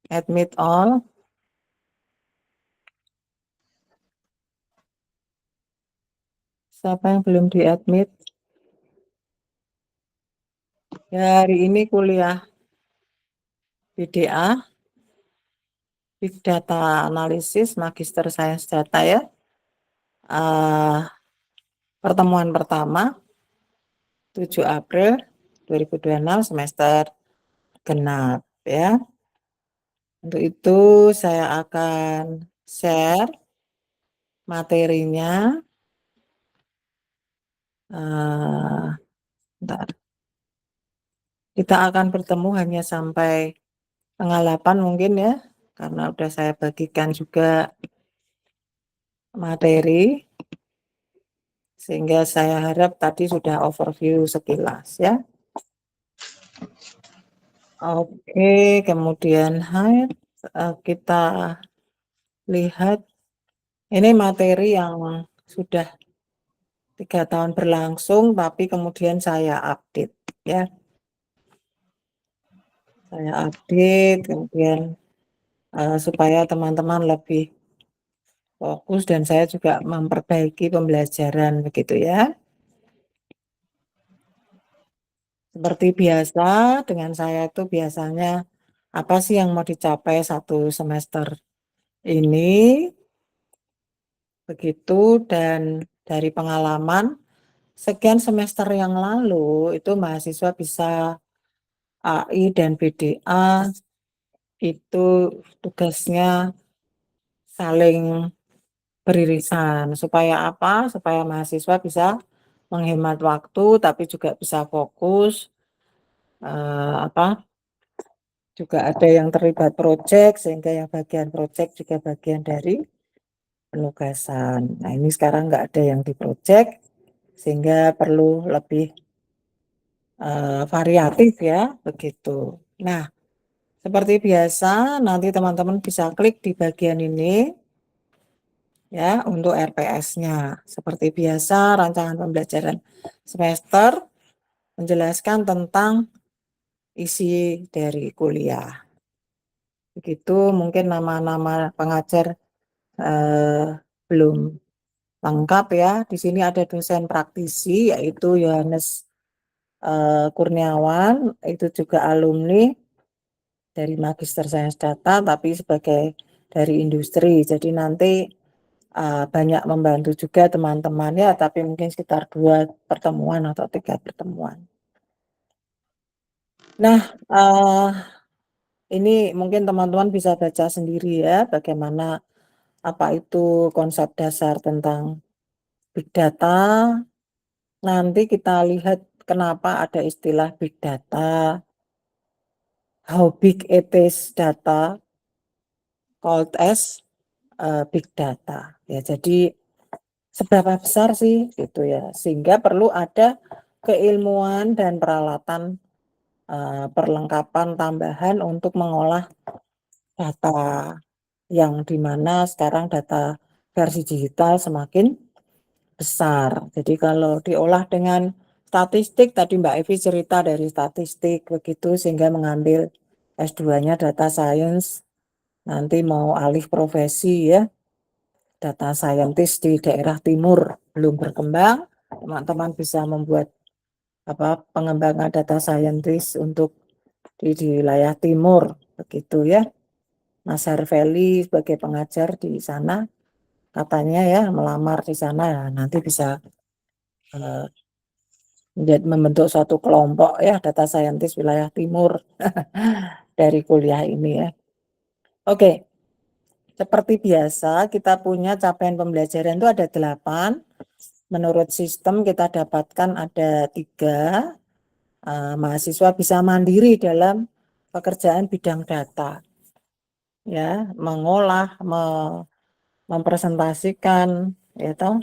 Admit all. Siapa yang belum di-admit? Ya, hari ini kuliah BDA, Big Data Analysis, Magister Sains Data ya. Pertemuan pertama 7 April 2026 semester genap ya. Untuk itu saya akan share materinya. Bentar. Kita akan bertemu hanya sampai tanggal 8 mungkin ya, karena udah saya bagikan juga materi, sehingga saya harap tadi sudah overview sekilas ya. Oke, kemudian kita lihat ini materi yang sudah 3 tahun berlangsung, tapi kemudian saya update ya. Saya update, kemudian supaya teman-teman lebih fokus dan saya juga memperbaiki pembelajaran begitu ya. Seperti biasa dengan saya itu biasanya apa sih yang mau dicapai satu semester ini, begitu, dan dari pengalaman sekian semester yang lalu itu mahasiswa bisa AI dan BDA itu tugasnya saling beririsan. Supaya apa? Supaya mahasiswa bisa menghemat waktu tapi juga bisa fokus, juga ada yang terlibat proyek sehingga yang bagian proyek juga bagian dari penugasan. Nah, ini sekarang nggak ada yang di proyek sehingga perlu lebih variatif ya, begitu. Nah, seperti biasa nanti teman-teman bisa klik di bagian ini ya untuk RPS-nya. Seperti biasa rancangan pembelajaran semester menjelaskan tentang isi dari kuliah. Begitu, mungkin nama-nama pengajar belum lengkap ya. Di sini ada dosen praktisi yaitu Yohanes Kurniawan, itu juga alumni dari Magister Sains Data tapi sebagai dari industri. Jadi nanti banyak membantu juga teman-teman ya, tapi mungkin sekitar 2 pertemuan atau 3 pertemuan. Nah, ini mungkin teman-teman bisa baca sendiri ya bagaimana apa itu konsep dasar tentang big data. Nanti kita lihat kenapa ada istilah big data, how big it is data, called as big data. Ya, jadi seberapa besar sih gitu ya, sehingga perlu ada keilmuan dan peralatan perlengkapan tambahan untuk mengolah data yang dimana sekarang data versi digital semakin besar. Jadi kalau diolah dengan statistik, tadi Mbak Evi cerita dari statistik begitu, sehingga mengambil S2-nya data science, nanti mau alih profesi ya, data scientist di daerah timur belum berkembang, teman-teman bisa membuat pengembangan data scientist untuk di wilayah timur begitu ya. Mas Harveli sebagai pengajar di sana katanya ya melamar di sana ya, nanti bisa membentuk suatu kelompok ya data scientist wilayah timur dari kuliah ini ya. Oke, seperti biasa kita punya capaian pembelajaran itu ada 8. Menurut sistem kita dapatkan ada 3. Mahasiswa bisa mandiri dalam pekerjaan bidang data ya, mengolah, mempresentasikan ya toh,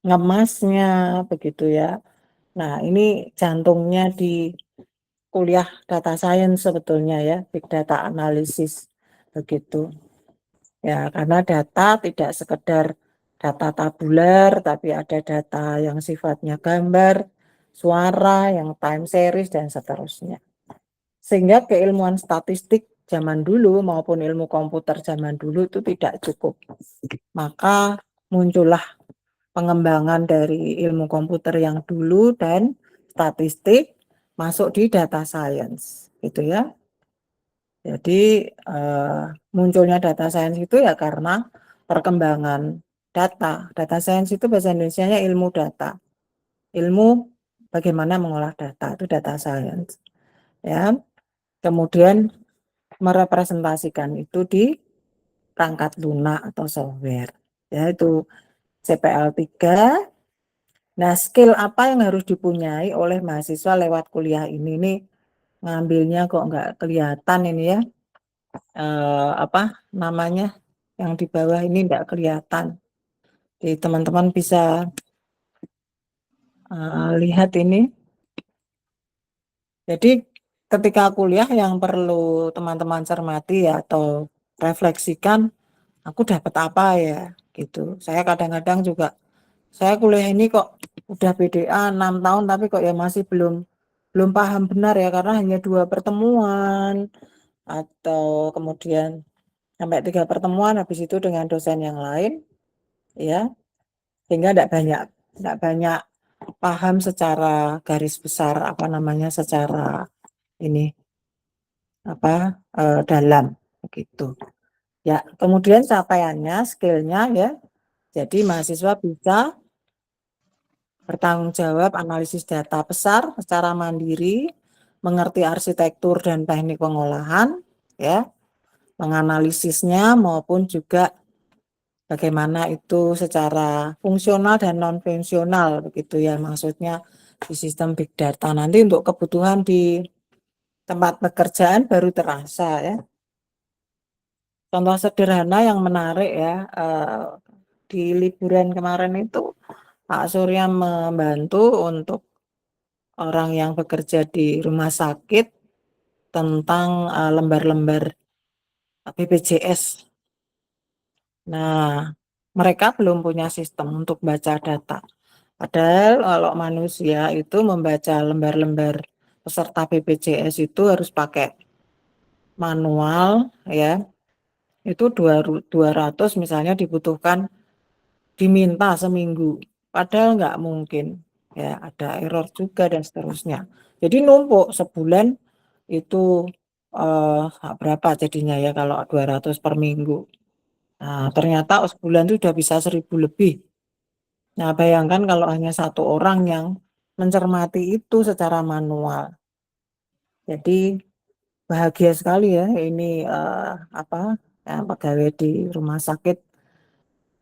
mengemasnya begitu ya. Nah, ini jantungnya di kuliah data science sebetulnya ya, big data analysis begitu. Ya, karena data tidak sekedar data tabular, tapi ada data yang sifatnya gambar, suara, yang time series dan seterusnya. Sehingga keilmuan statistik zaman dulu maupun ilmu komputer zaman dulu itu tidak cukup. Maka muncullah pengembangan dari ilmu komputer yang dulu dan statistik masuk di data science, gitu ya. Jadi munculnya data science itu ya karena perkembangan data. Data science itu bahasa Indonesianya ilmu data. Ilmu bagaimana mengolah data itu data science. Ya. Kemudian merepresentasikan itu di perangkat lunak atau software. Ya, itu CPL 3. Nah, skill apa yang harus dipunyai oleh mahasiswa lewat kuliah ini? Nih, ngambilnya kok nggak kelihatan ini ya. Apa namanya? Yang di bawah ini nggak kelihatan. Jadi teman-teman bisa lihat ini. Jadi ketika kuliah yang perlu teman-teman cermati ya, atau refleksikan, aku dapat apa ya gitu. Saya kadang-kadang juga, saya kuliah ini kok udah BDA 6 tahun tapi kok ya masih belum paham benar ya, karena hanya 2 pertemuan atau kemudian sampai 3 pertemuan, habis itu dengan dosen yang lain ya, sehingga enggak banyak paham secara garis besar, apa namanya, secara ini apa dalam begitu. Ya, kemudian capaiannya, skillnya ya. Jadi mahasiswa bisa bertanggung jawab analisis data besar secara mandiri, mengerti arsitektur dan teknik pengolahan, ya, menganalisisnya maupun juga bagaimana itu secara fungsional dan non fungsional begitu ya, maksudnya di sistem big data. Nanti untuk kebutuhan di tempat pekerjaan baru terasa ya. Contoh sederhana yang menarik ya, di liburan kemarin itu Pak Surya membantu untuk orang yang bekerja di rumah sakit tentang lembar-lembar BPJS. Nah, mereka belum punya sistem untuk baca data. Padahal kalau manusia itu membaca lembar-lembar peserta BPJS itu harus pakai manual ya. Itu 200 misalnya dibutuhkan, diminta seminggu. Padahal nggak mungkin. Ya, ada error juga dan seterusnya. Jadi numpuk sebulan itu berapa jadinya ya kalau 200 per minggu. Nah, ternyata sebulan itu udah bisa 1.000 lebih. Nah, bayangkan kalau hanya satu orang yang mencermati itu secara manual. Jadi bahagia sekali ya ini apa pegawai di rumah sakit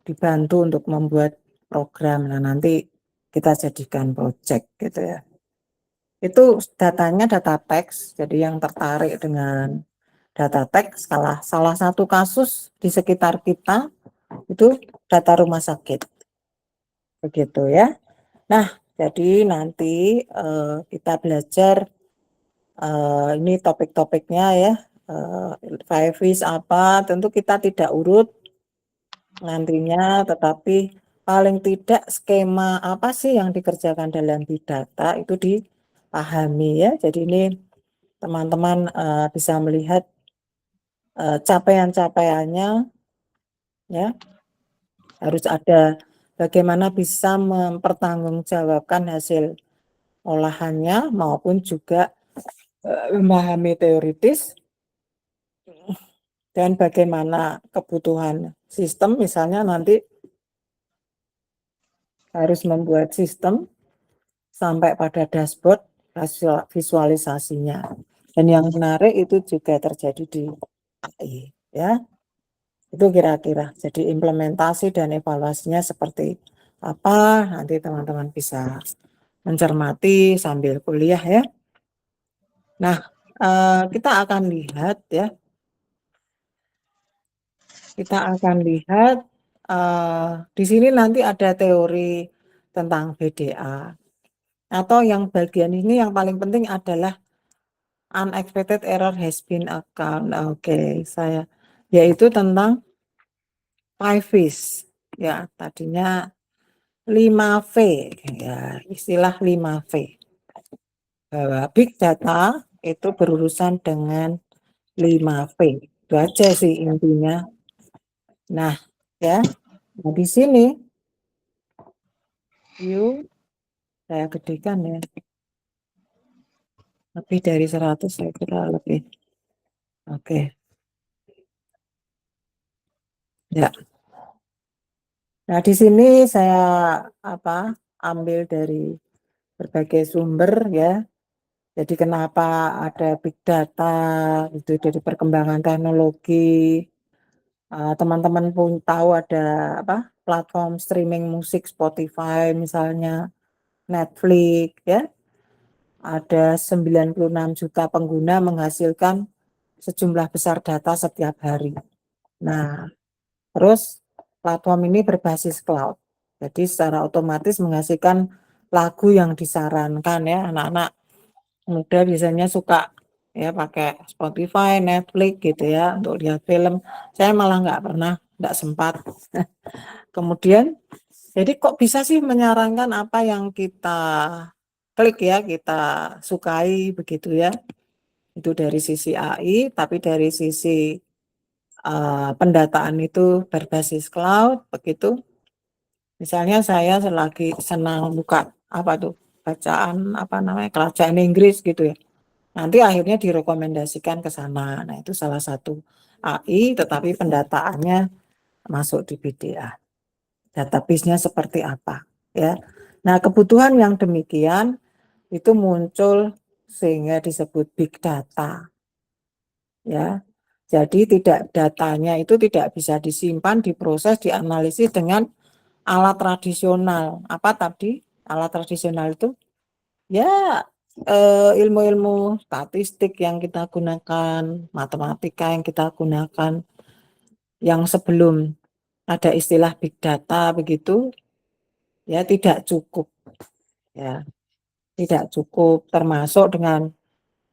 dibantu untuk membuat program. Nah, nanti kita jadikan project gitu ya. Itu datanya data teks, jadi yang tertarik dengan data teks, salah satu kasus di sekitar kita itu data rumah sakit. Begitu ya. Nah, jadi nanti kita belajar ini topik-topiknya ya. 5 Ws apa, tentu kita tidak urut nantinya, tetapi paling tidak skema apa sih yang dikerjakan dalam big data itu dipahami ya. Jadi ini teman-teman bisa melihat capaian-capaiannya ya. Harus ada bagaimana bisa mempertanggungjawabkan hasil olahannya maupun juga memahami teoritis dan bagaimana kebutuhan sistem, misalnya nanti harus membuat sistem sampai pada dashboard visualisasinya. Dan yang menarik itu juga terjadi di AI ya. Itu kira-kira. Jadi implementasi dan evaluasinya seperti apa, nanti teman-teman bisa mencermati sambil kuliah ya. Nah, kita akan lihat ya. Kita akan lihat di sini nanti ada teori tentang BDA. Atau yang bagian ini yang paling penting adalah unexpected error has been account. Oke, yaitu tentang 5 Vs. Ya, tadinya 5 V ya, istilah 5 V. Bahwa big data itu berurusan dengan 5V. Itu aja sih intinya. Nah, ya. Nah, di sini yuk saya gedekan ya. Lebih dari 100 saya kira lebih. Oke. Ya. Nah, di sini saya ambil dari berbagai sumber ya. Jadi kenapa ada big data itu dari perkembangan teknologi. Teman-teman pun tahu ada platform streaming musik Spotify misalnya, Netflix ya. Ada 96 juta pengguna menghasilkan sejumlah besar data setiap hari. Nah, terus platform ini berbasis cloud. Jadi secara otomatis menghasilkan lagu yang disarankan ya. Anak-anak muda biasanya suka ya pakai Spotify, Netflix gitu ya untuk lihat film. Saya malah nggak sempat. Kemudian, jadi kok bisa sih menyarankan apa yang kita klik ya, kita sukai begitu ya. Itu dari sisi AI, tapi dari sisi pendataan itu berbasis cloud begitu. Misalnya saya selagi senang buka bacaan kerajaan Inggris gitu ya. Nanti akhirnya direkomendasikan ke sana. Nah, itu salah satu AI, tetapi pendataannya masuk di BDA. Database-nya seperti apa ya. Nah, kebutuhan yang demikian itu muncul sehingga disebut big data ya. Jadi datanya itu tidak bisa disimpan, diproses, dianalisis dengan alat tradisional. Apa tadi? Alat tradisional itu ya ilmu-ilmu statistik yang kita gunakan, matematika yang kita gunakan, yang sebelum ada istilah big data begitu, ya tidak cukup. Ya, tidak cukup termasuk dengan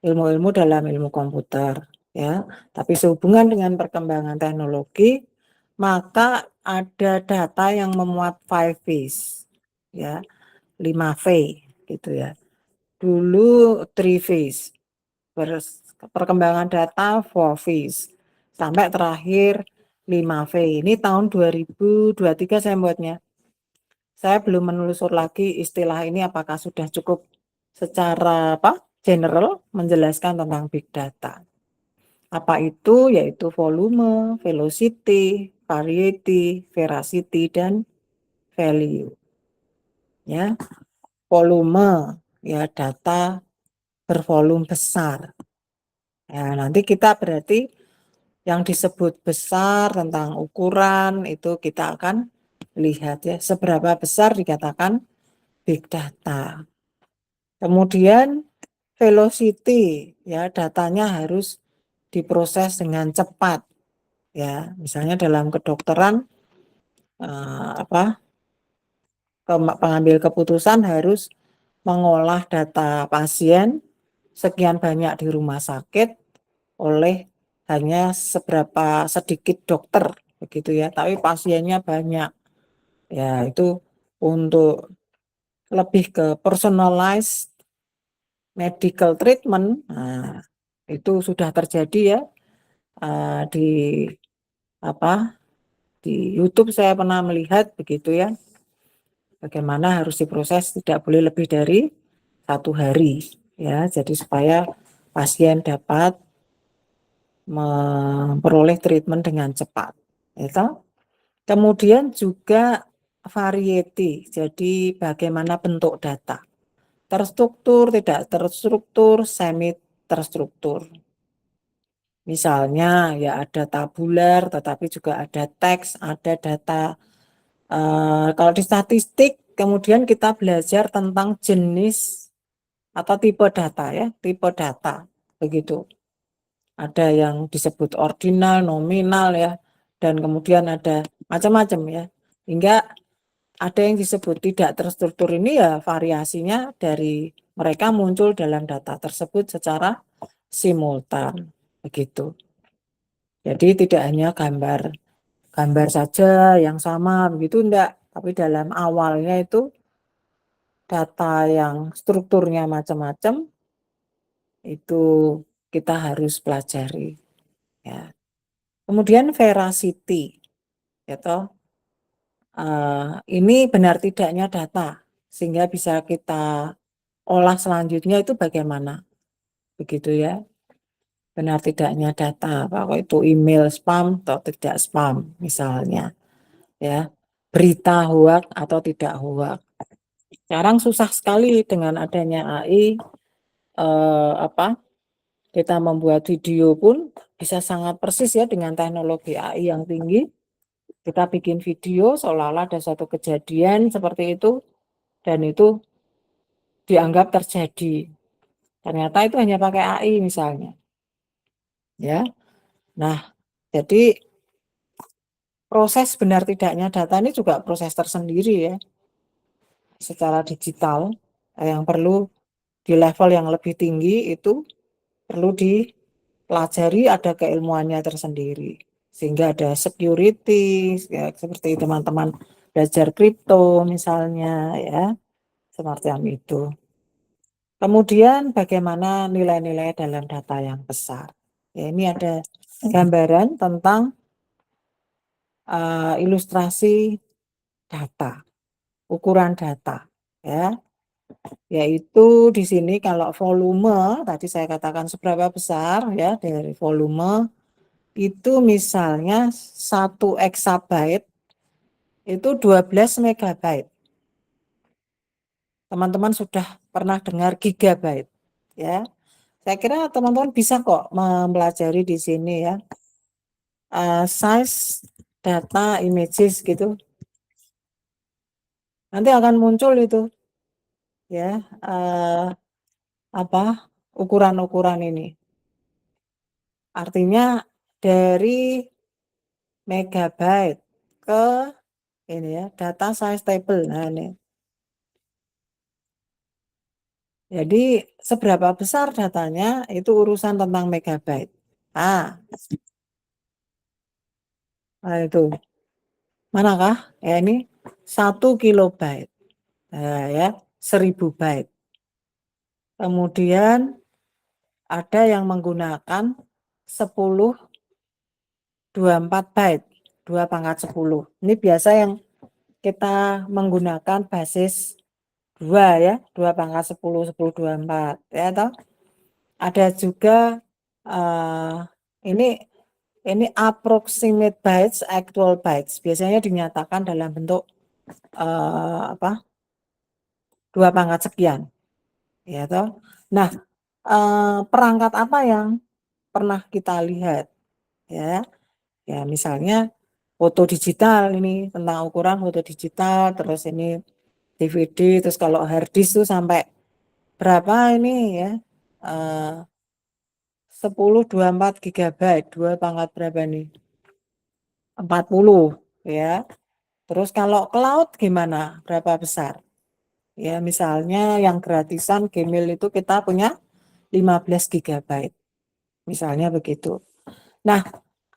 ilmu-ilmu dalam ilmu komputer. Ya, tapi sehubungan dengan perkembangan teknologi, maka ada data yang memuat 5 phase, ya, 5V gitu ya. Dulu 3 phase, perkembangan data 4 phase, sampai terakhir 5V. Ini tahun 2023 saya buatnya. Saya belum menelusur lagi istilah ini apakah sudah cukup secara general menjelaskan tentang big data. Apa itu? Yaitu volume, velocity, variety, veracity, dan value. Ya, volume ya data bervolume besar. Ya, nanti kita berarti yang disebut besar tentang ukuran itu kita akan lihat ya seberapa besar dikatakan big data. Kemudian velocity ya datanya harus diproses dengan cepat ya. Misalnya dalam kedokteran pengambil keputusan harus mengolah data pasien sekian banyak di rumah sakit oleh hanya seberapa sedikit dokter begitu ya, tapi pasiennya banyak. Ya, itu untuk lebih ke personalized medical treatment. Nah, itu sudah terjadi ya di di YouTube saya pernah melihat begitu ya. Bagaimana harus diproses tidak boleh lebih dari 1 hari ya. Jadi supaya pasien dapat memperoleh treatment dengan cepat. Itu. Kemudian juga variety. Jadi bagaimana bentuk data. Terstruktur, tidak terstruktur, semi terstruktur. Misalnya ya ada tabular, tetapi juga ada teks, ada data. Kalau di statistik, kemudian kita belajar tentang jenis atau tipe data ya, tipe data begitu. Ada yang disebut ordinal, nominal ya, dan kemudian ada macam-macam ya. Hingga ada yang disebut tidak terstruktur ini ya variasinya dari mereka muncul dalam data tersebut secara simultan begitu. Jadi tidak hanya gambar saja yang sama begitu enggak, tapi dalam awalnya itu data yang strukturnya macam-macam Itu kita harus pelajari, ya. Kemudian veracity, ya toh. Ini benar tidaknya data, sehingga bisa kita olah selanjutnya itu bagaimana, begitu ya. Benar tidaknya data, bahwa itu email spam atau tidak spam, misalnya, ya. Berita hoak atau tidak hoak. Sekarang susah sekali dengan adanya AI, apa, kita membuat video pun bisa sangat persis ya dengan teknologi AI yang tinggi. Kita bikin video seolah-olah ada satu kejadian seperti itu, dan itu dianggap terjadi. Ternyata itu hanya pakai AI misalnya. Ya. Nah, jadi proses benar tidaknya data ini juga proses tersendiri ya, secara digital, yang perlu di level yang lebih tinggi itu perlu dipelajari, ada keilmuannya tersendiri. Sehingga ada security, ya, seperti teman-teman belajar kripto misalnya, ya, semacam itu. Kemudian bagaimana nilai-nilai dalam data yang besar. Ya, ini ada gambaran tentang ilustrasi data, ukuran data, ya. Yaitu di sini kalau volume, tadi saya katakan seberapa besar ya dari volume, itu misalnya 1 exabyte itu 12 megabyte. Teman-teman sudah pernah dengar gigabyte, ya. Saya kira teman-teman bisa kok mempelajari di sini ya. Size data images gitu. Nanti akan muncul itu ya, apa, ukuran-ukuran ini. Artinya dari megabyte ke ini ya, data size table. Nah, ini. Jadi seberapa besar datanya itu urusan tentang megabyte. Nah itu. Manakah? Ya ini 1 kilobyte. Nah, ya, 1000 byte. Kemudian ada yang menggunakan 1024 byte, 2 pangkat 10. Ini biasa yang kita menggunakan basis 2 ya, 2 pangkat 10, 1024 ya toh. Ada juga ini approximate bytes, actual bytes. Biasanya dinyatakan dalam bentuk apa? 2 pangkat sekian. Ya toh. Nah, perangkat apa yang pernah kita lihat ya? Ya misalnya foto digital, ini tentang ukuran foto digital, terus ini DVD, terus kalau hard disk tuh sampai berapa ini ya, 1024 gigabyte, 2 pangkat berapa nih, 40 ya. Terus kalau cloud gimana, berapa besar ya, misalnya yang gratisan Gmail itu kita punya 15 gigabyte misalnya begitu. Nah,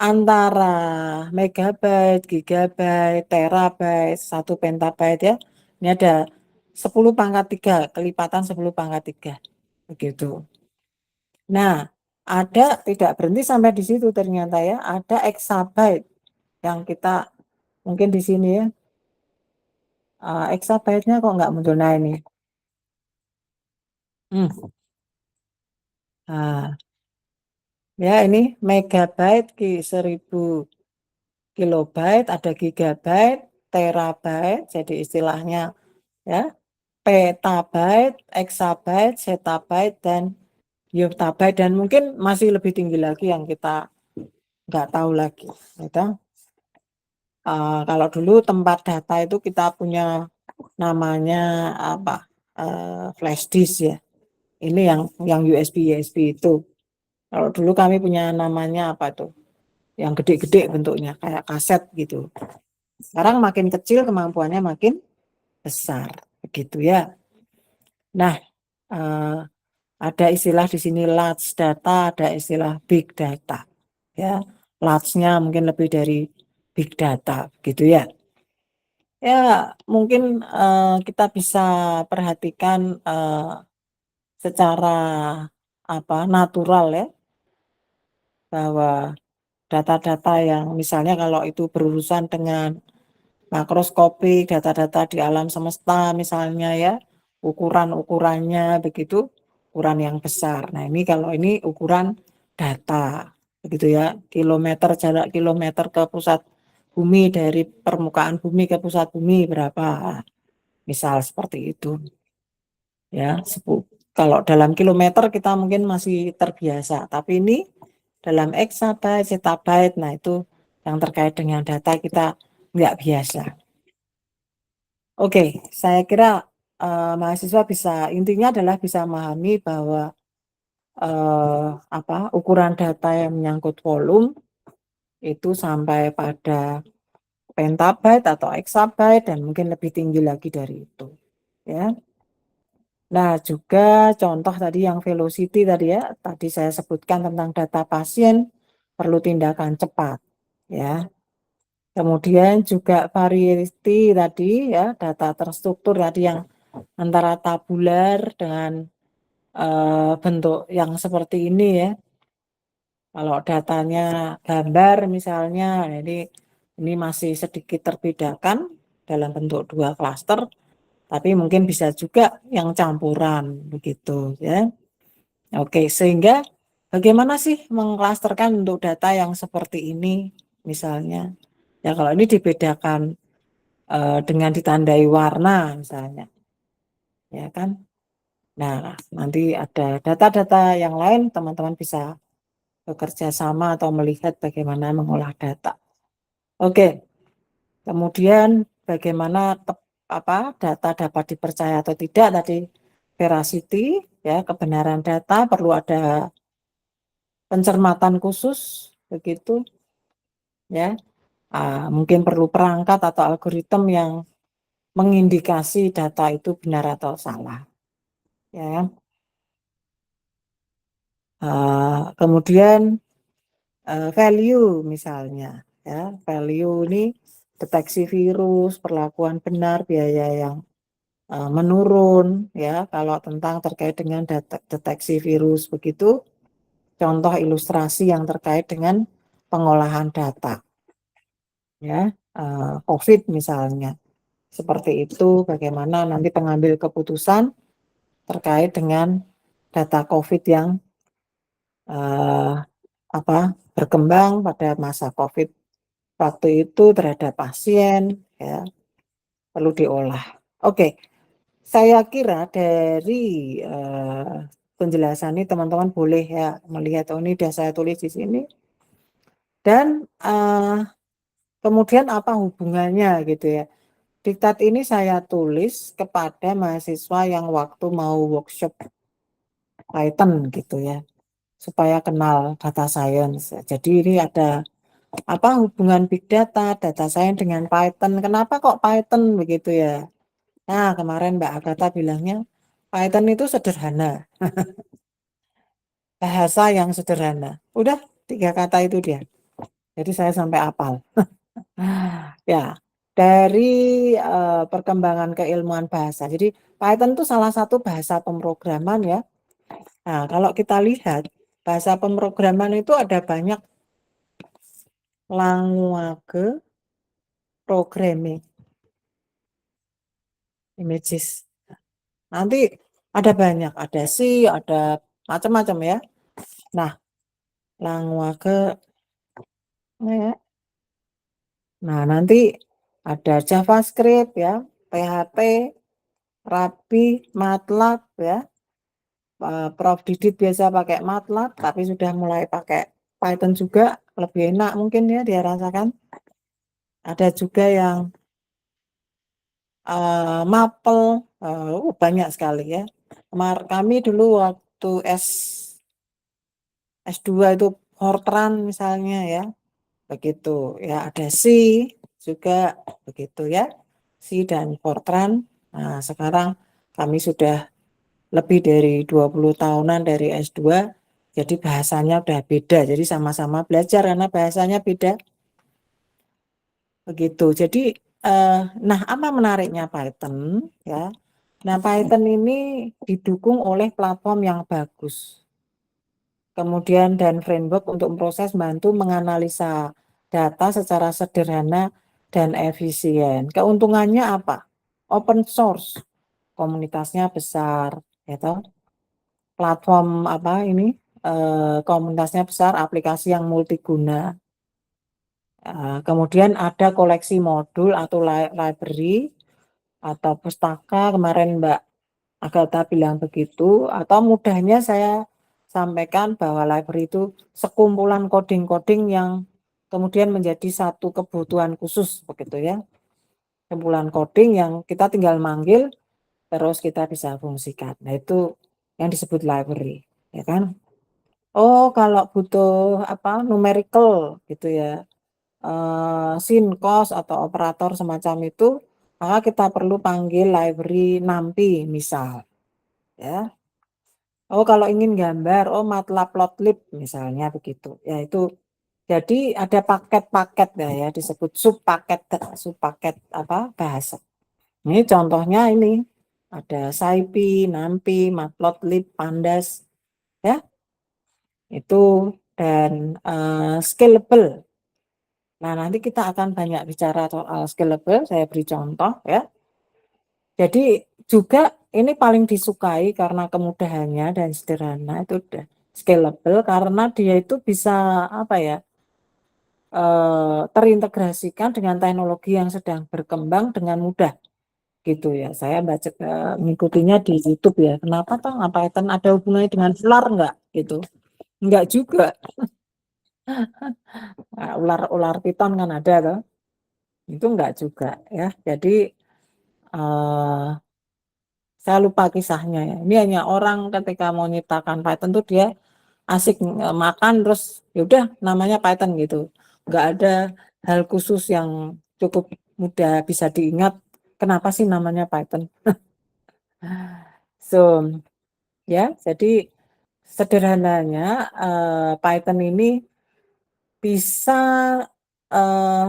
antara megabyte, gigabyte, terabyte, 1 petabyte ya. Ini ada 10 pangkat 3, kelipatan 10 pangkat 3. Begitu. Nah, ada tidak berhenti sampai di situ ternyata ya, ada exabyte yang kita mungkin di sini ya. Exabyte-nya kok nggak muncul, nah ini. Nah, ya ini megabyte 1000 kilobyte, ada gigabyte, terabyte, jadi istilahnya ya, petabyte, exabyte, zettabyte, dan yottabyte, dan mungkin masih lebih tinggi lagi yang kita nggak tahu lagi. Gitu. Kalau dulu tempat data itu kita punya namanya apa? Flash disk ya. Ini yang USB itu. Kalau dulu kami punya namanya apa tuh? Yang gede-gede bentuknya kayak kaset gitu. Sekarang makin kecil kemampuannya makin besar, begitu ya. Nah, ada istilah di sini large data, ada istilah big data. Ya, large-nya mungkin lebih dari big data, gitu ya. Ya, mungkin kita bisa perhatikan secara natural ya, bahwa data-data yang misalnya kalau itu berurusan dengan makroskopik, data-data di alam semesta misalnya ya, ukuran-ukurannya begitu, ukuran yang besar. Nah ini kalau ini ukuran data, begitu ya, jarak kilometer ke pusat bumi, dari permukaan bumi ke pusat bumi berapa, misal seperti itu ya. Kalau dalam kilometer kita mungkin masih terbiasa, tapi ini dalam exabyte, zettabyte, nah itu yang terkait dengan data kita nggak biasa. Oke, saya kira mahasiswa bisa, intinya adalah bisa memahami bahwa ukuran data yang menyangkut volume itu sampai pada petabyte atau exabyte dan mungkin lebih tinggi lagi dari itu, ya. Nah, juga contoh tadi yang velocity tadi ya, tadi saya sebutkan tentang data pasien perlu tindakan cepat, ya. Kemudian juga variety tadi ya, data terstruktur tadi yang antara tabular dengan bentuk yang seperti ini ya. Kalau datanya gambar misalnya, jadi ini masih sedikit terbedakan dalam bentuk 2 klaster, tapi mungkin bisa juga yang campuran begitu ya. Oke, sehingga bagaimana sih mengklasterkan untuk data yang seperti ini misalnya? Ya kalau ini dibedakan dengan ditandai warna misalnya, ya kan? Nah, nanti ada data-data yang lain, teman-teman bisa bekerja sama atau melihat bagaimana mengolah data. Oke, kemudian bagaimana data dapat dipercaya atau tidak tadi, veracity ya, kebenaran data perlu ada pencermatan khusus begitu ya. Mungkin perlu perangkat atau algoritma yang mengindikasi data itu benar atau salah ya. Kemudian value misalnya ya, value ini deteksi virus, perlakuan benar, biaya yang menurun ya, kalau tentang terkait dengan deteksi virus begitu, contoh ilustrasi yang terkait dengan pengolahan data ya, COVID misalnya seperti itu, bagaimana nanti pengambil keputusan terkait dengan data COVID yang berkembang pada masa COVID waktu itu terhadap pasien ya, perlu diolah. Oke, saya kira dari penjelasan ini teman-teman boleh ya melihat, oh ini sudah saya tulis di sini, dan kemudian apa hubungannya gitu ya. Diktat ini saya tulis kepada mahasiswa yang waktu mau workshop Python gitu ya, supaya kenal data science. Jadi ini ada hubungan big data, data science dengan Python. Kenapa kok Python begitu ya? Nah, kemarin Mbak Agatha bilangnya Python itu sederhana, bahasa yang sederhana. Udah 3 kata itu dia. Jadi saya sampai hafal. Ya, dari perkembangan keilmuan bahasa. Jadi Python itu salah satu bahasa pemrograman ya. Nah, kalau kita lihat bahasa pemrograman itu ada banyak language programming images. Nanti ada banyak, ada C, ada macam-macam ya. Nah, language ya. Nah, nanti ada JavaScript ya, PHP, Ruby, MATLAB ya. Prof Didit biasa pakai MATLAB, tapi sudah mulai pakai Python juga, lebih enak mungkin ya dia rasakan. Ada juga yang Maple, banyak sekali ya. Kami dulu waktu S2 itu Fortran misalnya ya, begitu ya, ada C juga begitu ya, C dan Fortran. Nah, sekarang kami sudah lebih dari 20 tahunan dari S2, jadi bahasanya udah beda, jadi sama-sama belajar karena bahasanya beda begitu. Jadi nah, apa menariknya Python ya? Nah, Python ini didukung oleh platform yang bagus kemudian dan framework untuk proses bantu menganalisa data secara sederhana dan efisien. Keuntungannya apa? Open source, komunitasnya besar, ya toh. Platform apa ini? Komunitasnya besar, aplikasi yang multiguna. Kemudian ada koleksi modul atau library atau pustaka, kemarin Mbak Agatha bilang begitu, atau mudahnya saya sampaikan bahwa library itu sekumpulan coding-coding yang kemudian menjadi satu kebutuhan khusus begitu ya. Kumpulan coding yang kita tinggal manggil terus kita bisa fungsikan. Nah, itu yang disebut library, ya kan? Oh, kalau butuh apa numerical gitu ya. Sinkos atau operator semacam itu, maka kita perlu panggil library NumPy misal, ya. Oh, kalau ingin gambar, oh Matplotlib misalnya begitu. Ya itu jadi ada paket-paket ya disebut subpaket apa bahasa. Ini contohnya ini ada SciPy, NumPy, Matplotlib, Pandas ya. Itu dan scalable. Nah, nanti kita akan banyak bicara soal scalable, saya beri contoh ya. Jadi juga ini paling disukai karena kemudahannya dan sederhana itu udah scalable karena dia itu bisa apa ya terintegrasikan dengan teknologi yang sedang berkembang dengan mudah gitu ya. Saya baca mengikutinya di YouTube ya. Kenapa toh Python ada hubungannya dengan Flar enggak gitu? Enggak juga. Nah, ular Python kan ada toh. Itu enggak juga ya. Jadi saya lupa kisahnya ya. Ini hanya orang ketika mau nyiptakan Python tuh dia asik makan terus yaudah namanya Python gitu. Nggak ada hal khusus yang cukup mudah bisa diingat kenapa sih namanya Python. So ya jadi sederhananya Python ini bisa uh,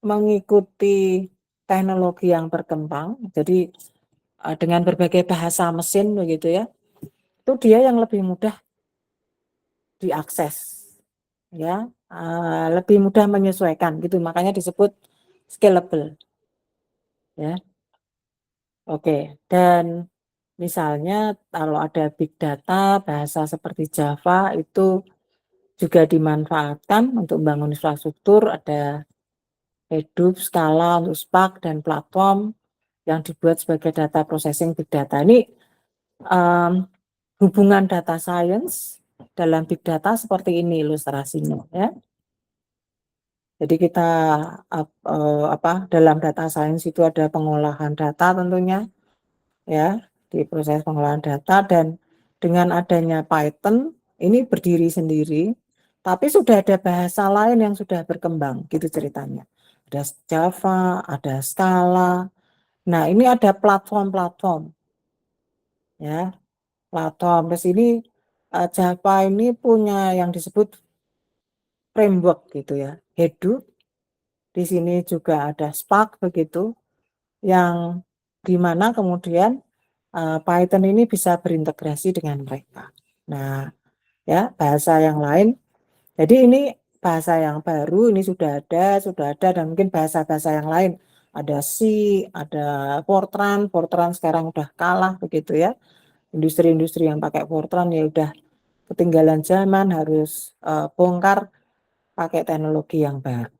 mengikuti teknologi yang berkembang. Jadi dengan berbagai bahasa mesin begitu ya. Itu dia yang lebih mudah diakses ya, lebih mudah menyesuaikan gitu, makanya disebut scalable ya. Oke, dan misalnya kalau ada big data bahasa seperti Java itu juga dimanfaatkan untuk membangun infrastruktur, ada Hadoop, Scala untuk Spark dan platform yang dibuat sebagai data processing big data. Ini um, hubungan data science dalam big data seperti ini ilustrasinya ya. Jadi kita dalam data science itu ada pengolahan data tentunya ya, di proses pengolahan data dan dengan adanya Python ini berdiri sendiri, tapi sudah ada bahasa lain yang sudah berkembang gitu ceritanya. Ada Java, ada Scala. Nah, ini ada platform-platform ya. Platform di sini Java ini punya yang disebut framework gitu ya. Hadoop, di sini juga ada Spark begitu, yang di mana kemudian Python ini bisa berintegrasi dengan mereka. Nah, ya bahasa yang lain. Jadi ini bahasa yang baru, ini sudah ada dan mungkin bahasa-bahasa yang lain. Ada C, ada Fortran sekarang udah kalah begitu ya. Industri-industri yang pakai Fortran ya udah ketinggalan zaman, harus bongkar pakai teknologi yang baru.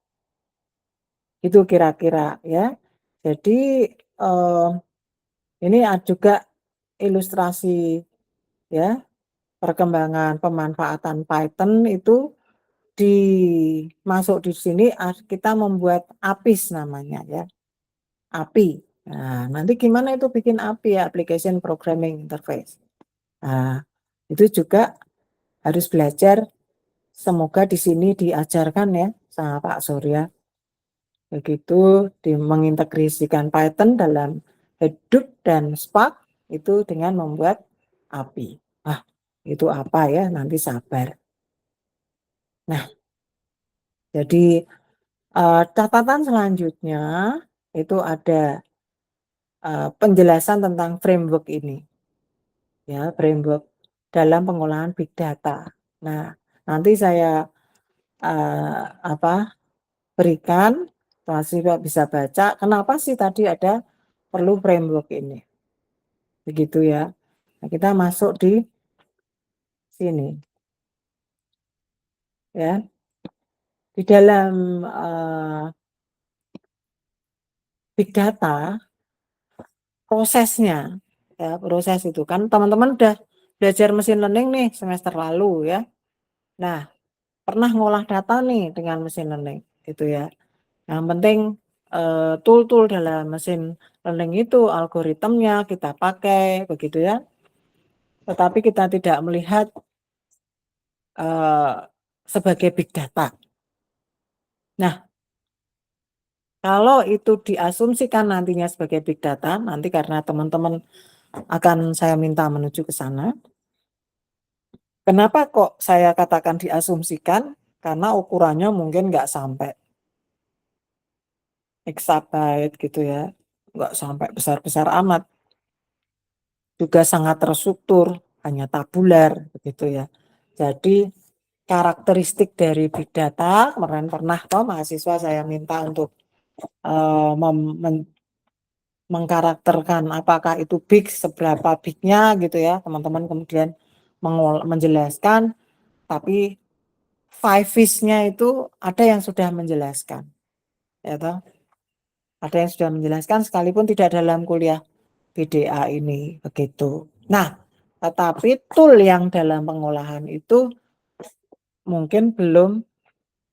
Itu kira-kira ya. Jadi ini juga ilustrasi ya perkembangan pemanfaatan Python itu masuk di sini kita membuat APIs namanya ya. API. Nah, nanti gimana itu bikin API ya, Application Programming Interface. Nah, itu juga harus belajar. Semoga di sini diajarkan ya sama Pak Surya. Begitu mengintegrasikan Python dalam Hadoop dan Spark itu dengan membuat API. Ah, itu apa ya? Nanti sabar. Nah, jadi catatan selanjutnya itu ada penjelasan tentang framework ini. Ya, framework dalam pengolahan big data. Nah, nanti saya, berikan, mahasiswa bisa baca, kenapa sih tadi ada perlu framework ini, begitu ya. Nah, kita masuk di sini, ya. Di dalam, big data, prosesnya, ya, proses itu kan teman-teman udah belajar machine learning nih semester lalu ya. Nah, pernah ngolah data nih dengan machine learning, gitu ya. Yang penting, tool-tool dalam machine learning itu algoritmnya kita pakai, begitu ya. Tetapi kita tidak melihat, sebagai big data. Nah, kalau itu diasumsikan nantinya sebagai big data, nanti karena teman-teman akan saya minta menuju ke sana. Kenapa kok saya katakan diasumsikan? Karena ukurannya mungkin nggak sampai exabyte gitu ya, nggak sampai besar-besar amat, juga sangat terstruktur, hanya tabular begitu ya. Jadi karakteristik dari big data, kemarin pernah toh mahasiswa saya minta untuk mengkarakterkan apakah itu big, seberapa bignya gitu ya. Teman-teman kemudian menjelaskan, tapi five fish-nya itu ada yang sudah menjelaskan, ya toh. Ada yang sudah menjelaskan sekalipun tidak dalam kuliah BDA ini, begitu. Nah, tetapi tool yang dalam pengolahan itu mungkin belum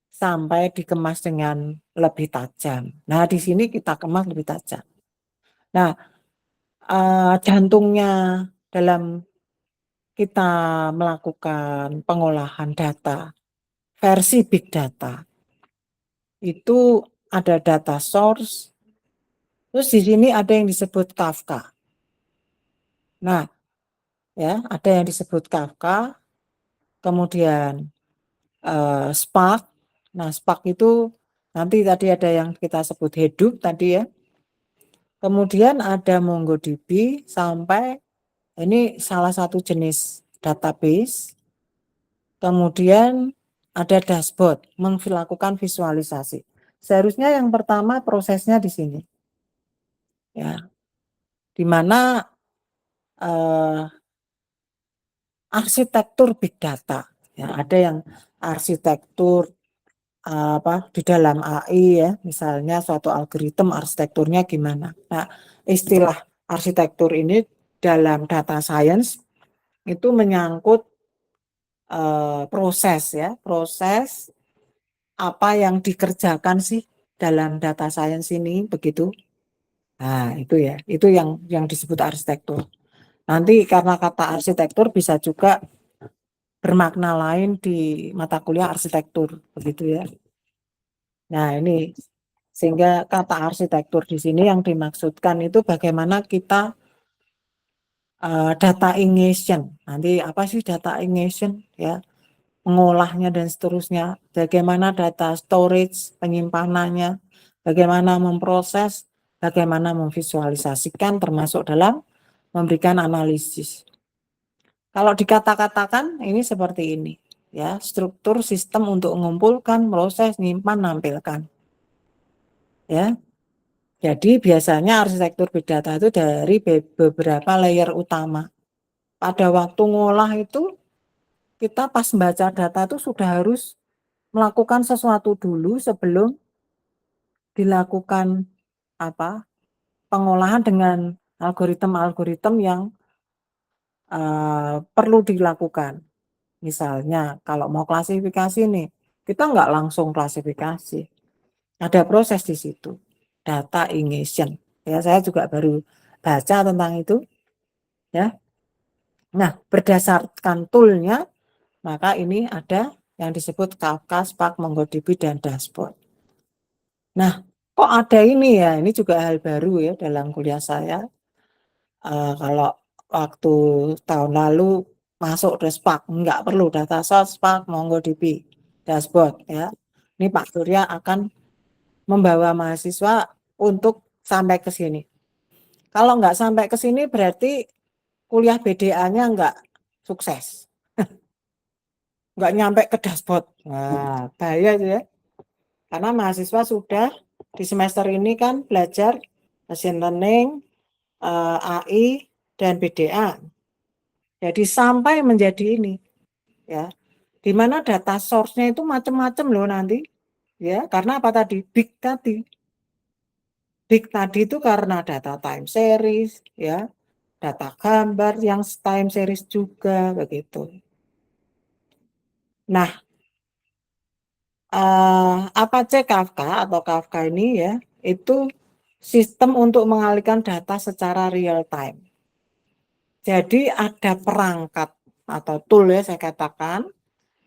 sampai dikemas dengan lebih tajam. Nah, di sini kita kemas lebih tajam. Nah, jantungnya dalam kita melakukan pengolahan data versi big data itu ada data source, terus di sini ada yang disebut Kafka. Nah, ya, ada yang disebut Kafka, kemudian Spark. Nah, Spark itu nanti tadi ada yang kita sebut Hadoop tadi ya. Kemudian ada MongoDB sampai ini salah satu jenis database. Kemudian ada dashboard, melakukan visualisasi. Seharusnya yang pertama prosesnya di sini. Ya. Di mana arsitektur big data. Ya, ada yang arsitektur di dalam AI ya, misalnya suatu algoritma arsitekturnya gimana. Nah, istilah arsitektur ini dalam data science itu menyangkut proses ya, proses apa yang dikerjakan sih dalam data science ini begitu. Nah, itu ya, itu yang disebut arsitektur. Nanti karena kata arsitektur bisa juga bermakna lain di mata kuliah arsitektur begitu ya. Nah, ini sehingga kata arsitektur di sini yang dimaksudkan itu bagaimana kita data ingestion. Nanti apa sih data ingestion ya? Mengolahnya dan seterusnya. Bagaimana data storage, penyimpanannya, bagaimana memproses, bagaimana memvisualisasikan termasuk dalam memberikan analisis. Kalau dikata-katakan ini seperti ini. Ya, struktur sistem untuk mengumpulkan, proses, nyimpan, nampilkan. Ya, jadi biasanya arsitektur big data itu dari beberapa layer utama. Pada waktu ngolah itu kita pas membaca data itu sudah harus melakukan sesuatu dulu sebelum dilakukan pengolahan dengan algoritma-algoritma yang perlu dilakukan. Misalnya kalau mau klasifikasi nih, kita nggak langsung klasifikasi. Ada proses di situ, data ingestion. Ya, saya juga baru baca tentang itu. Ya, nah berdasarkan toolnya, maka ini ada yang disebut Kafka, Spark, MongoDB, dan dashboard. Nah, kok ada ini ya? Ini juga hal baru ya dalam kuliah saya. Kalau waktu tahun lalu masuk ke Spark, nggak perlu data source, Spark, MongoDB, dashboard ya. Ini Pak Surya akan membawa mahasiswa untuk sampai ke sini. Kalau nggak sampai ke sini berarti kuliah BDA-nya nggak sukses. nggak nyampe ke dashboard. Nah, bahaya itu ya. Karena mahasiswa sudah di semester ini kan belajar machine learning, AI, dan BDA. Jadi sampai menjadi ini, ya, di mana data source-nya itu macam-macam loh nanti, ya, karena apa tadi? Big tadi. Big tadi itu karena data time series, ya, data gambar yang time series juga begitu. Nah, Apache Kafka atau Kafka ini ya, itu sistem untuk mengalihkan data secara real time. Jadi ada perangkat atau tool ya saya katakan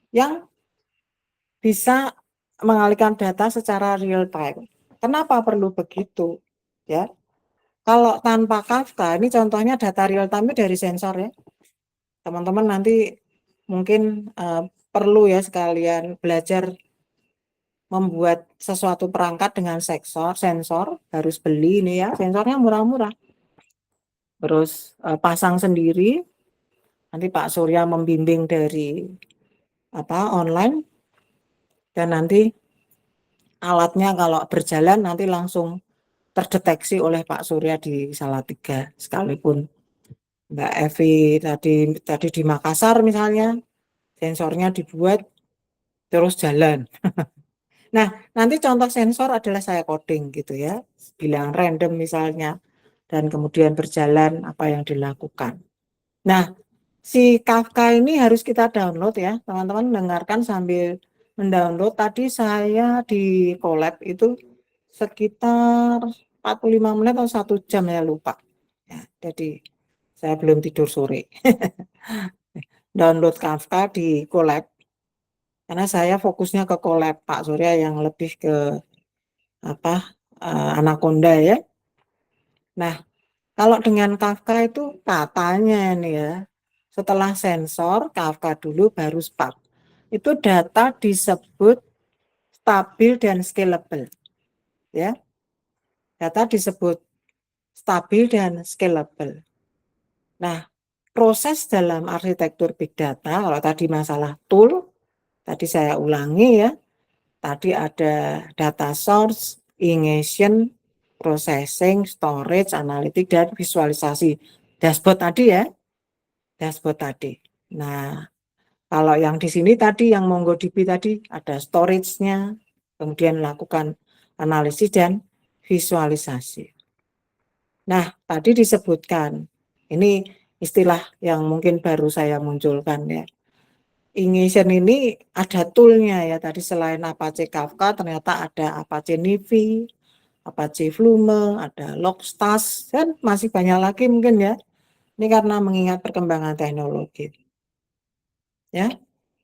yang bisa mengalihkan data secara real time. Kenapa perlu begitu? Ya, kalau tanpa Kafka, ini contohnya data real time dari sensor ya. Teman-teman nanti mungkin perlu ya sekalian belajar membuat sesuatu perangkat dengan sensor harus beli ini ya, sensornya murah-murah. Terus pasang sendiri, nanti Pak Surya membimbing dari online, dan nanti alatnya kalau berjalan nanti langsung terdeteksi oleh Pak Surya di Salatiga, sekalipun Mbak Evi tadi di Makassar misalnya, sensornya dibuat terus jalan. Nah, nanti contoh sensor adalah saya coding gitu ya, bilang random misalnya, dan kemudian berjalan apa yang dilakukan. Nah, si Kafka ini harus kita download ya, teman-teman dengarkan sambil mendownload. Tadi saya di collab itu sekitar 45 menit atau 1 jam ya lupa. Ya, jadi saya belum tidur sore. Download Kafka di collab, karena saya fokusnya ke collab, Pak Surya yang lebih ke Anaconda ya. Nah, kalau dengan Kafka itu katanya nih ya, setelah sensor, Kafka dulu baru Spark. Itu data disebut stabil dan scalable. Ya, data disebut stabil dan scalable. Nah, proses dalam arsitektur big data, kalau tadi masalah tool, tadi saya ulangi ya, tadi ada data source, ingestion, processing, storage, analitik, dan visualisasi. Dashboard tadi ya, dashboard tadi. Nah, kalau yang di sini tadi, yang MongoDB tadi, ada storage-nya, kemudian lakukan analisis dan visualisasi. Nah, tadi disebutkan, ini istilah yang mungkin baru saya munculkan ya. Ingestion ini ada toolnya ya, tadi selain Apache Kafka, ternyata ada Apache Nivi, Apache Flume, ada Logstash, dan masih banyak lagi mungkin ya. Ini karena mengingat perkembangan teknologi. Ya,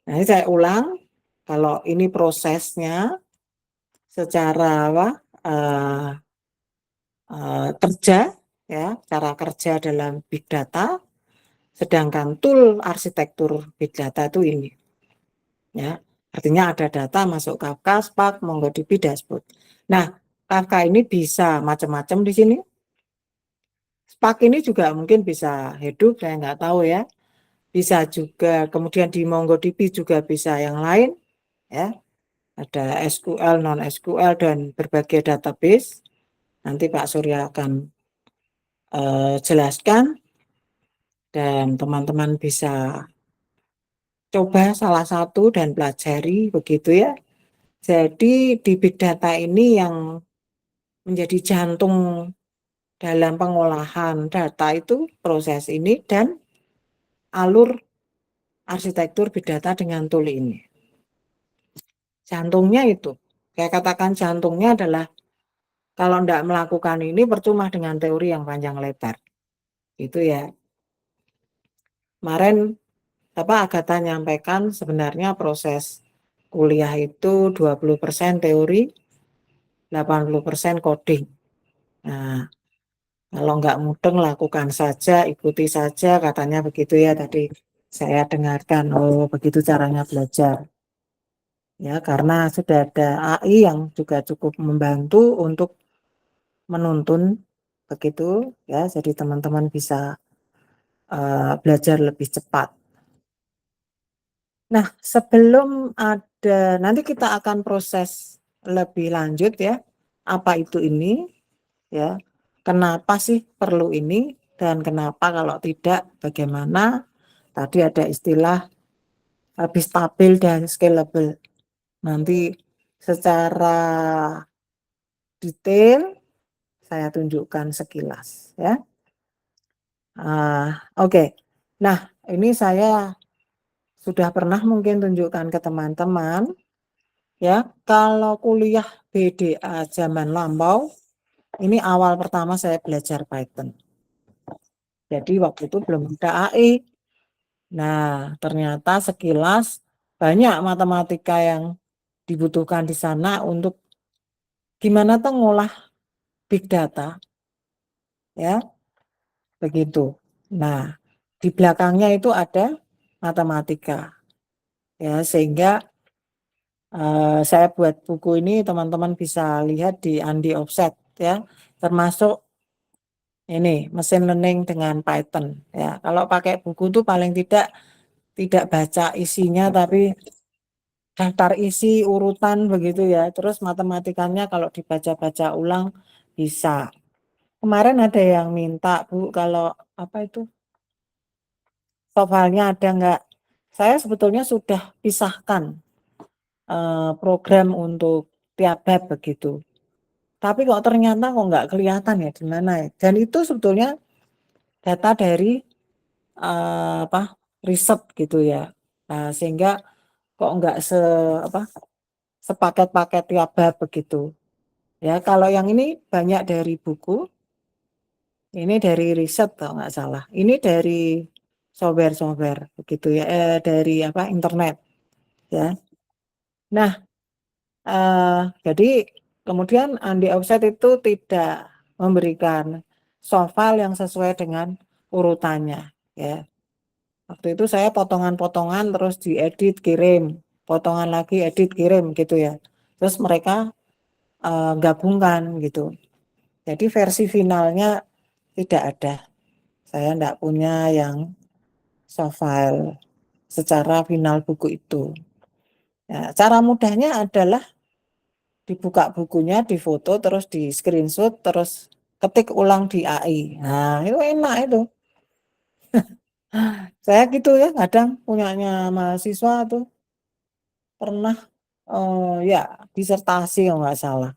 nah ini saya ulang, kalau ini prosesnya secara kerja, ya, cara kerja dalam big data, sedangkan tool arsitektur big data itu ini, ya, artinya ada data masuk Kafka, Spark, MongoDB, dashboard. Nah, Kafka ini bisa macam-macam di sini. Spark ini juga mungkin bisa Hadoop, saya nggak tahu ya. Bisa juga, kemudian di MongoDB juga bisa yang lain, ya. Ada SQL, non SQL, dan berbagai database. Nanti Pak Surya akan jelaskan, dan teman-teman bisa coba salah satu dan pelajari begitu ya. Jadi di big data ini yang menjadi jantung dalam pengolahan data itu proses ini dan alur arsitektur big data dengan tool ini. Jantungnya itu, saya katakan jantungnya adalah kalau tidak melakukan ini percuma dengan teori yang panjang lebar. Itu ya. Kemarin Agatha nyampaikan sebenarnya proses kuliah itu 20% teori, 80% coding. Nah, kalau nggak mudeng lakukan saja, ikuti saja, katanya begitu ya tadi saya dengarkan. Oh, begitu caranya belajar. Ya, karena sudah ada AI yang juga cukup membantu untuk menuntun begitu ya. Jadi teman-teman bisa belajar lebih cepat. Nah, sebelum nanti kita akan proses lebih lanjut ya, apa itu ini, ya, kenapa sih perlu ini, dan kenapa kalau tidak bagaimana. Tadi ada istilah lebih stabil dan scalable. Nanti secara detail saya tunjukkan sekilas ya. Oke. Nah, ini saya sudah pernah mungkin tunjukkan ke teman-teman ya. Kalau kuliah BDA zaman lampau, ini awal pertama saya belajar Python. Jadi waktu itu belum ada AI. Nah, ternyata sekilas banyak matematika yang dibutuhkan di sana untuk gimana tuh ngolah big data, ya, begitu. Nah, di belakangnya itu ada matematika, ya, sehingga saya buat buku ini teman-teman bisa lihat di Andi Offset, ya, termasuk ini mesin learning dengan Python, ya. Kalau pakai buku itu paling tidak baca isinya, tapi daftar isi urutan begitu ya. Terus matematikanya kalau dibaca-baca ulang bisa. Kemarin ada yang minta, Bu, kalau apa itu soalnya ada enggak? Saya sebetulnya sudah pisahkan program untuk tiap bab begitu. Tapi kok ternyata kok nggak kelihatan ya di mana ya. Dan itu sebetulnya data dari riset gitu ya. Nah, sehingga kok nggak sepaket-paket tiap bab begitu. Ya, kalau yang ini banyak dari buku, ini dari riset kalau nggak salah. Ini dari software begitu ya, dari internet ya. Nah, jadi kemudian Andi Offset itu tidak memberikan soft file yang sesuai dengan urutannya ya. Waktu itu saya potongan-potongan terus diedit kirim, potongan lagi edit kirim gitu ya. Terus mereka gabungkan gitu. Jadi versi finalnya tidak ada. Saya tidak punya yang soft file secara final buku itu. Ya, cara mudahnya adalah dibuka bukunya, difoto, terus di screenshot, terus ketik ulang di AI. Nah, itu enak itu. Saya gitu ya, kadang punyanya mahasiswa tuh pernah ya disertasi kalau nggak salah.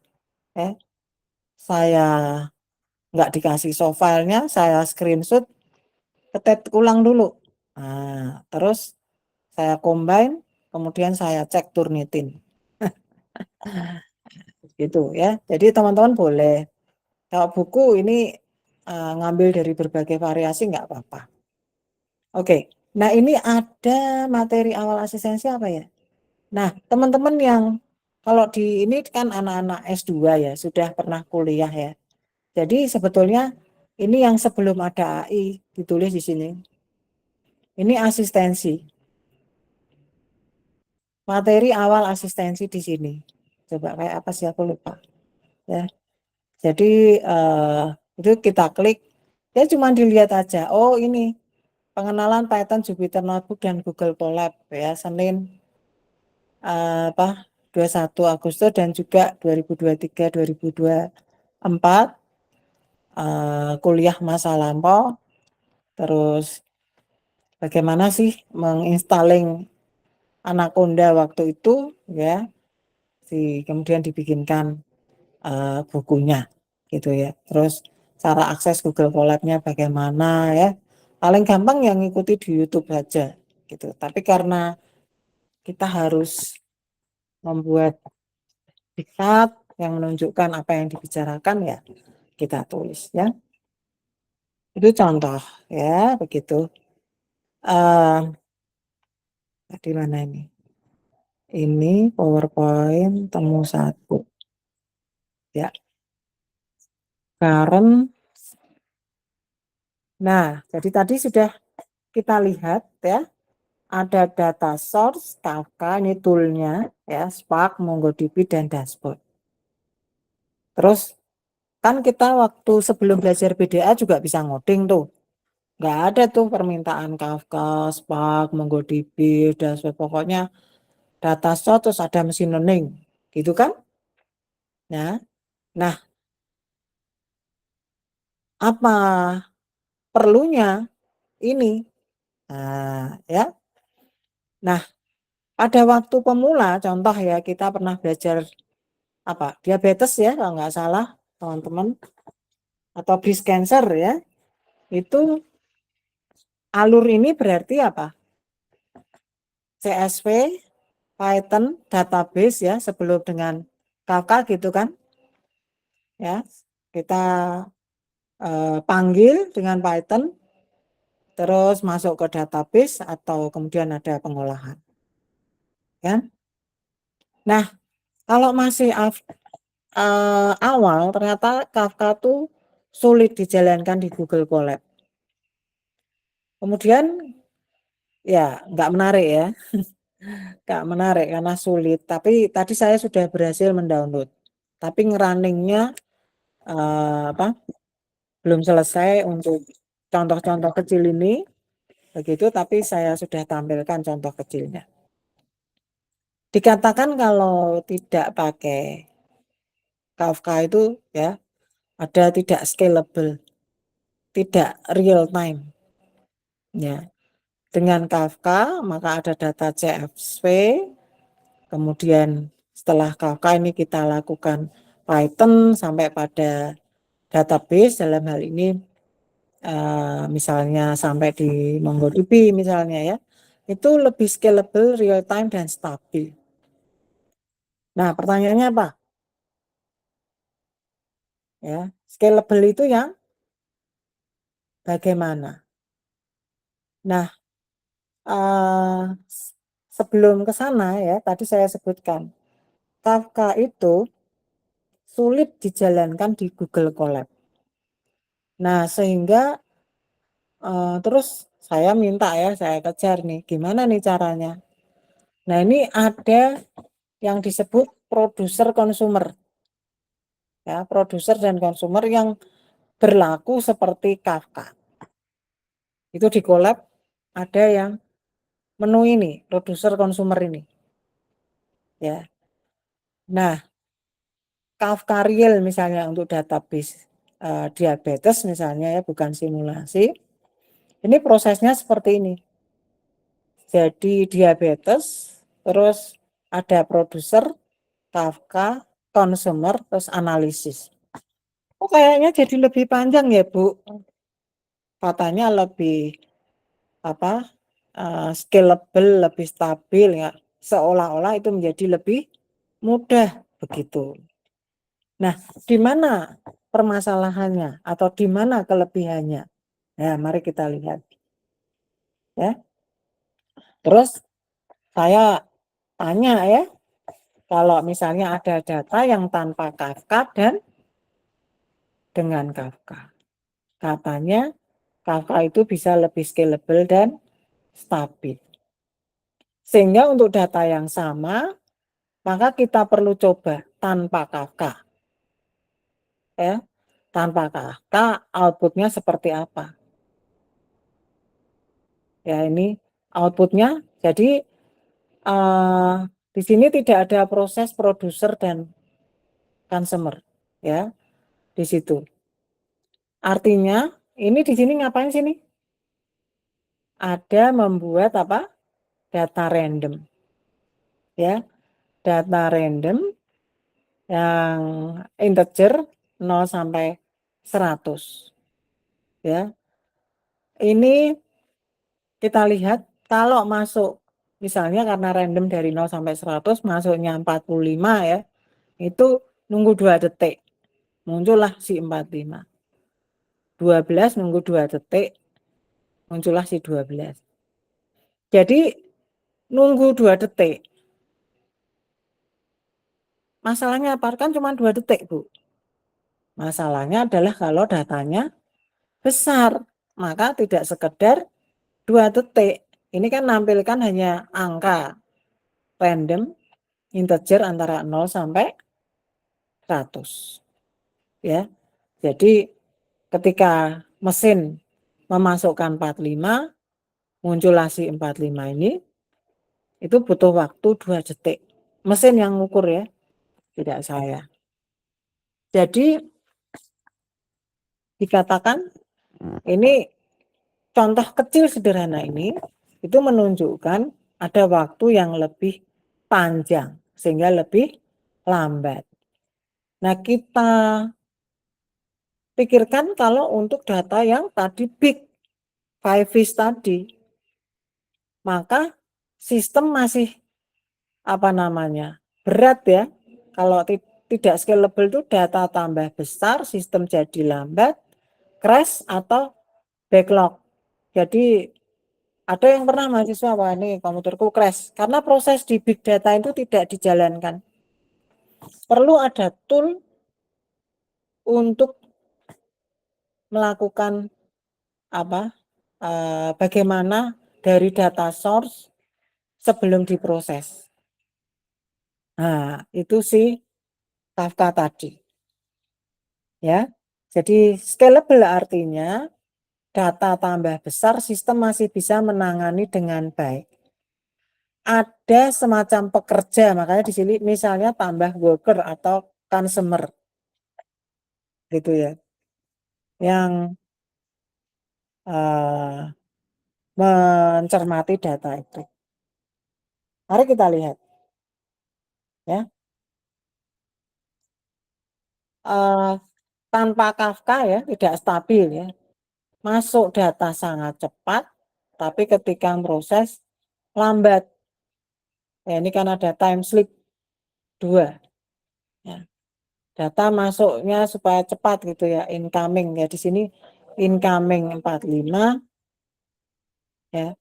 Saya nggak dikasih soft filenya, saya screenshot, ketik ulang dulu. Nah, terus saya combine, kemudian saya cek Turnitin. Gitu ya. Jadi teman-teman boleh. Kalau buku ini ngambil dari berbagai variasi nggak apa-apa. Oke. Nah, ini ada materi awal asistensi apa ya? Nah, teman-teman yang kalau di ini kan anak-anak S2 ya, sudah pernah kuliah ya. Jadi sebetulnya ini yang sebelum ada AI ditulis di sini. Ini asistensi. Materi awal asistensi di sini. Coba kayak apa sih aku lupa. Ya. Jadi itu kita klik, ya cuma dilihat aja. Oh ini pengenalan Python, Jupyter Notebook dan Google Colab ya, Senin 21 Agustus dan juga 2023-2024 kuliah masa lampau. Terus bagaimana sih menginstalling Anaconda waktu itu ya, kemudian dibikinkan bukunya gitu ya. Terus cara akses Google Colab-nya bagaimana ya. Paling gampang yang ngikuti di YouTube saja gitu. Tapi karena kita harus membuat diktat yang menunjukkan apa yang dibicarakan ya kita tulis ya. Itu contoh ya begitu. Di mana ini? Ini PowerPoint temu satu ya. Karen. Nah, jadi tadi sudah kita lihat ya. Ada data source, Kafka, ini toolnya, ya, Spark, MongoDB, dan dashboard. Terus, kan kita waktu sebelum belajar BDA juga bisa ngoding tuh. Nggak ada tuh permintaan Kafka, Spark, MongoDB, dan pokoknya data store terus ada mesin learning, gitu kan? Ya. Nah, apa perlunya ini? Nah, ya. Nah, pada waktu pemula, contoh ya, kita pernah belajar apa? Diabetes ya, kalau nggak salah, teman-teman, atau breast cancer ya. Itu alur ini berarti apa? CSV, Python, database ya, sebelum dengan Kafka gitu kan? Ya, kita panggil dengan Python, terus masuk ke database atau kemudian ada pengolahan. Ya. Nah, kalau masih awal, ternyata Kafka tuh sulit dijalankan di Google Colab. Kemudian ya nggak menarik ya, nggak menarik karena sulit. Tapi tadi saya sudah berhasil mendownload. Tapi ngerunningnya apa? Belum selesai untuk contoh-contoh kecil ini. Begitu, tapi saya sudah tampilkan contoh kecilnya. Dikatakan kalau tidak pakai Kafka itu ya ada tidak scalable, tidak real time. Ya, dengan Kafka maka ada data CSV, kemudian setelah Kafka ini kita lakukan Python sampai pada database, dalam hal ini misalnya sampai di MongoDB misalnya ya, itu lebih scalable, real time, dan stabil. Nah, pertanyaannya apa? Ya, scalable itu yang bagaimana? Nah, sebelum ke sana ya, tadi saya sebutkan Kafka itu sulit dijalankan di Google Colab. Nah, sehingga terus saya minta ya, saya kejar nih, gimana nih caranya? Nah, ini ada yang disebut produser konsumer. Ya, produser dan konsumer yang berlaku seperti Kafka. Itu di Colab ada yang menu ini, produser konsumer ini. Ya. Nah, Kafka Real misalnya untuk database diabetes misalnya ya, bukan simulasi. Ini prosesnya seperti ini. Jadi diabetes, terus ada produser, Kafka, consumer, terus analisis. Oh, kayaknya jadi lebih panjang ya, Bu. Katanya lebih apa? Scalable, lebih stabil ya. Seolah-olah itu menjadi lebih mudah begitu. Nah, di mana permasalahannya atau di mana kelebihannya? Ya, mari kita lihat. Ya. Terus saya tanya ya, kalau misalnya ada data yang tanpa Kafka dan dengan Kafka. Katanya Kafka itu bisa lebih scalable dan stabil. Sehingga untuk data yang sama, maka kita perlu coba tanpa Kafka. Ya, tanpa Kafka outputnya seperti apa? Ya, ini outputnya. Jadi di sini tidak ada proses produser dan consumer, ya, di situ. Artinya, ini di sini ngapain sini? Ada membuat apa? Data random, ya, data random yang integer 0 sampai 100, ya. Ini kita lihat kalau masuk, misalnya karena random dari 0 sampai 100, masuknya 45 ya, itu nunggu 2 detik, muncullah si 45. 12 nunggu 2 detik, muncullah si 12. Jadi nunggu 2 detik. Masalahnya apa? Kan cuma 2 detik, Bu. Masalahnya adalah kalau datanya besar, maka tidak sekedar 2 detik. Ini kan nampilkan hanya angka random, integer antara 0 sampai 100. Ya. Jadi ketika mesin memasukkan 45, muncullah si 45 ini, itu butuh waktu 2 detik. Mesin yang ngukur ya, tidak saya. Jadi dikatakan ini contoh kecil sederhana ini itu menunjukkan ada waktu yang lebih panjang sehingga lebih lambat. Nah, kita pikirkan kalau untuk data yang tadi big 5 tadi, maka sistem masih berat ya. Kalau tidak scalable itu data tambah besar, sistem jadi lambat, crash atau backlog. Jadi ada yang pernah mahasiswa, wah ini komputerku crash karena proses di big data itu tidak dijalankan. Perlu ada tool untuk melakukan bagaimana dari data source sebelum diproses. Nah, itu si Kafka tadi. Ya. Jadi scalable artinya data tambah besar, sistem masih bisa menangani dengan baik. Ada semacam pekerja, makanya di sini misalnya tambah worker atau consumer, gitu ya, yang mencermati data itu. Mari kita lihat, ya. Tanpa Kafka ya tidak stabil ya. Masuk data sangat cepat, tapi ketika proses lambat. Ya, ini kan ada time slip 2. Ya. Data masuknya supaya cepat gitu ya, incoming ya di sini incoming 45 ya.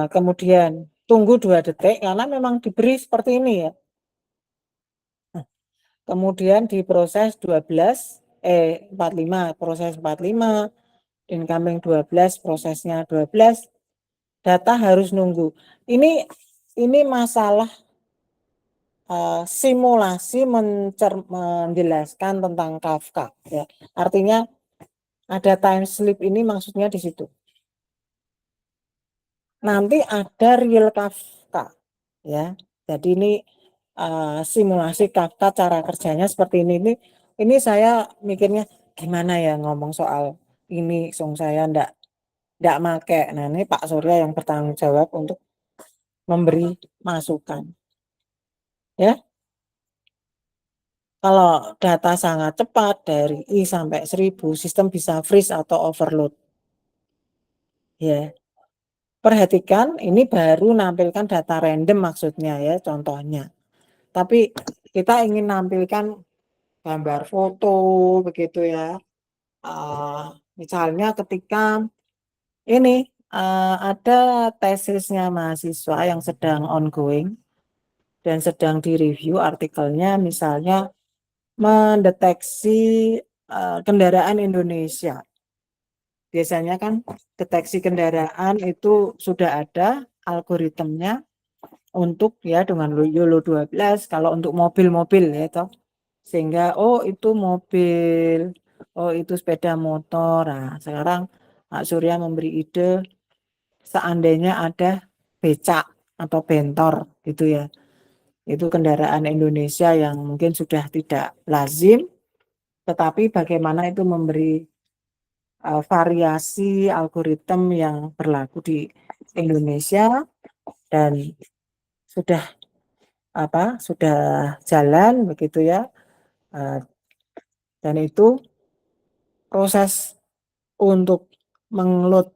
Kemudian tunggu 2 detik karena memang diberi seperti ini ya. Kemudian diproses 45 proses 45, incoming 12 prosesnya 12, data harus nunggu. Ini masalah simulasi menjelaskan tentang Kafka ya. Artinya ada time slip ini maksudnya di situ. Nanti ada real Kafka ya. Jadi ini simulasi Kafka cara kerjanya seperti ini. Ini saya mikirnya gimana ya ngomong soal ini, saya enggak make. Nah, ini Pak Surya yang bertanggung jawab untuk memberi masukan. Ya. Kalau data sangat cepat dari I sampai 1000, sistem bisa freeze atau overload. Ya. Perhatikan, ini baru nampilkan data random maksudnya ya, contohnya. Tapi kita ingin nampilkan gambar foto begitu ya. Misalnya ketika ini ada tesisnya mahasiswa yang sedang ongoing dan sedang direview artikelnya, misalnya mendeteksi kendaraan Indonesia. Biasanya kan deteksi kendaraan itu sudah ada algoritmnya untuk ya dengan YOLO 12 kalau untuk mobil-mobil ya toh. Sehingga itu mobil, itu sepeda motor. Nah, sekarang Pak Surya memberi ide seandainya ada becak atau bentor gitu ya. Itu kendaraan Indonesia yang mungkin sudah tidak lazim, tetapi bagaimana itu memberi variasi algoritma yang berlaku di Indonesia dan sudah sudah jalan begitu ya, dan itu proses untuk mengload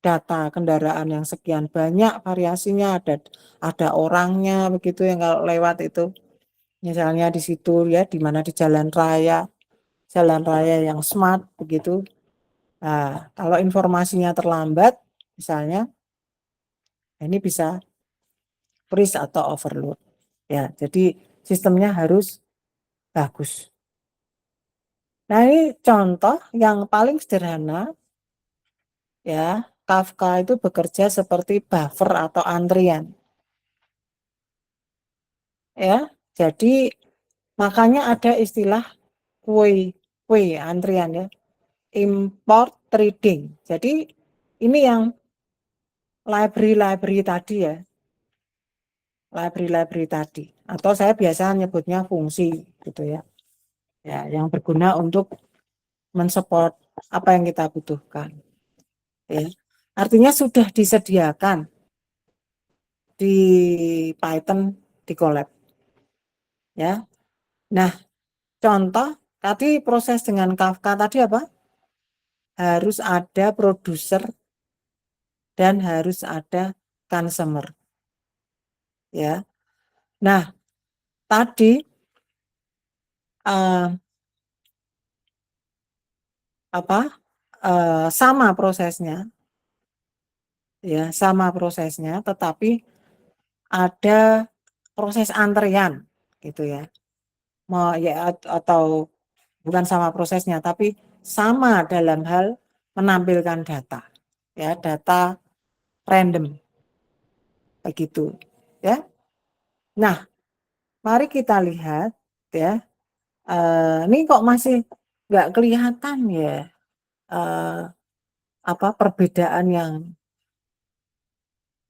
data kendaraan yang sekian banyak variasinya, ada orangnya begitu yang kalau lewat itu misalnya di situ ya, di mana di jalan raya yang smart begitu. Nah, kalau informasinya terlambat misalnya ini bisa freeze atau overload ya. Jadi sistemnya harus bagus. Nah, ini contoh yang paling sederhana ya. Kafka itu bekerja seperti buffer atau antrian. Ya. Jadi makanya ada istilah kue antrian ya. import trading. Jadi ini yang library tadi ya. Library tadi. Atau saya biasa nyebutnya fungsi gitu ya. Ya, yang berguna untuk mensupport apa yang kita butuhkan. Ya. Artinya sudah disediakan di Python di Colab. Ya. Nah, contoh tadi proses dengan Kafka tadi apa? Harus ada produser dan harus ada consumer. Ya. Nah, tadi uh, sama prosesnya, ya sama prosesnya, tetapi ada proses antrean, gitu ya. Mau ya atau bukan sama prosesnya, tapi sama dalam hal menampilkan data, ya data random, begitu, ya. Nah, mari kita lihat, ya. Ini kok masih nggak kelihatan ya perbedaan yang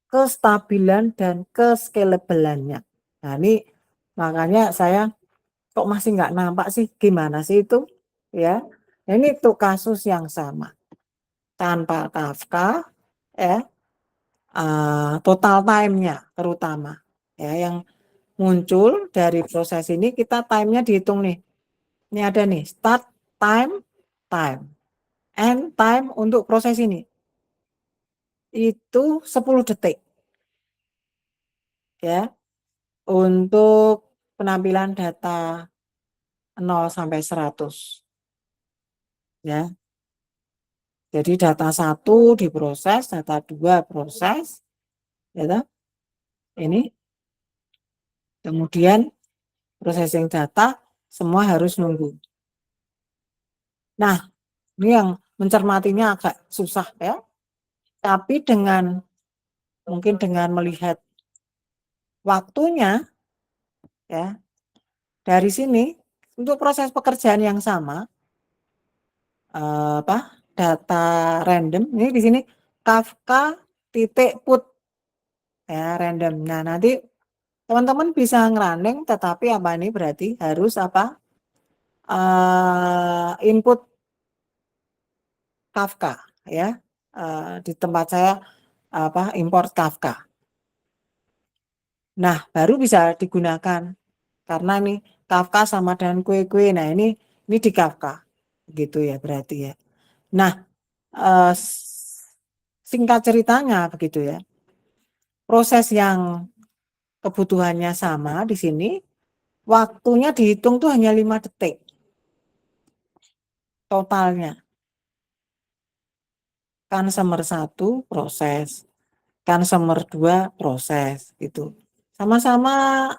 kestabilan dan kescalable-annya. Nah, ini makanya saya kok masih nggak nampak sih gimana sih itu, ya. Nah, ini tuh kasus yang sama tanpa Kafka, ya. Total time-nya terutama, ya, yang muncul dari proses ini kita time-nya dihitung nih. Ini ada nih start time, end time untuk proses ini. Itu 10 detik. Ya. Untuk penampilan data 0 sampai 100. Ya. Jadi data 1 diproses, data 2 proses, ya. Ini kemudian processing data semua harus nunggu. Nah, ini yang mencermatinya agak susah ya. Tapi mungkin dengan melihat waktunya, ya, dari sini untuk proses pekerjaan yang sama, data random ini di sini Kafka titik put, ya, random. Nah, nanti teman-teman bisa ngerunning, tetapi apa ini berarti harus input Kafka, ya. Di tempat saya import Kafka. Nah, baru bisa digunakan karena nih Kafka sama dengan kue-kue. Nah, ini di Kafka, gitu ya berarti ya. Nah, singkat ceritanya begitu ya. Proses yang kebutuhannya sama di sini, waktunya dihitung tuh hanya 5 detik totalnya. Consumer 1 proses, consumer 2 proses gitu. Sama-sama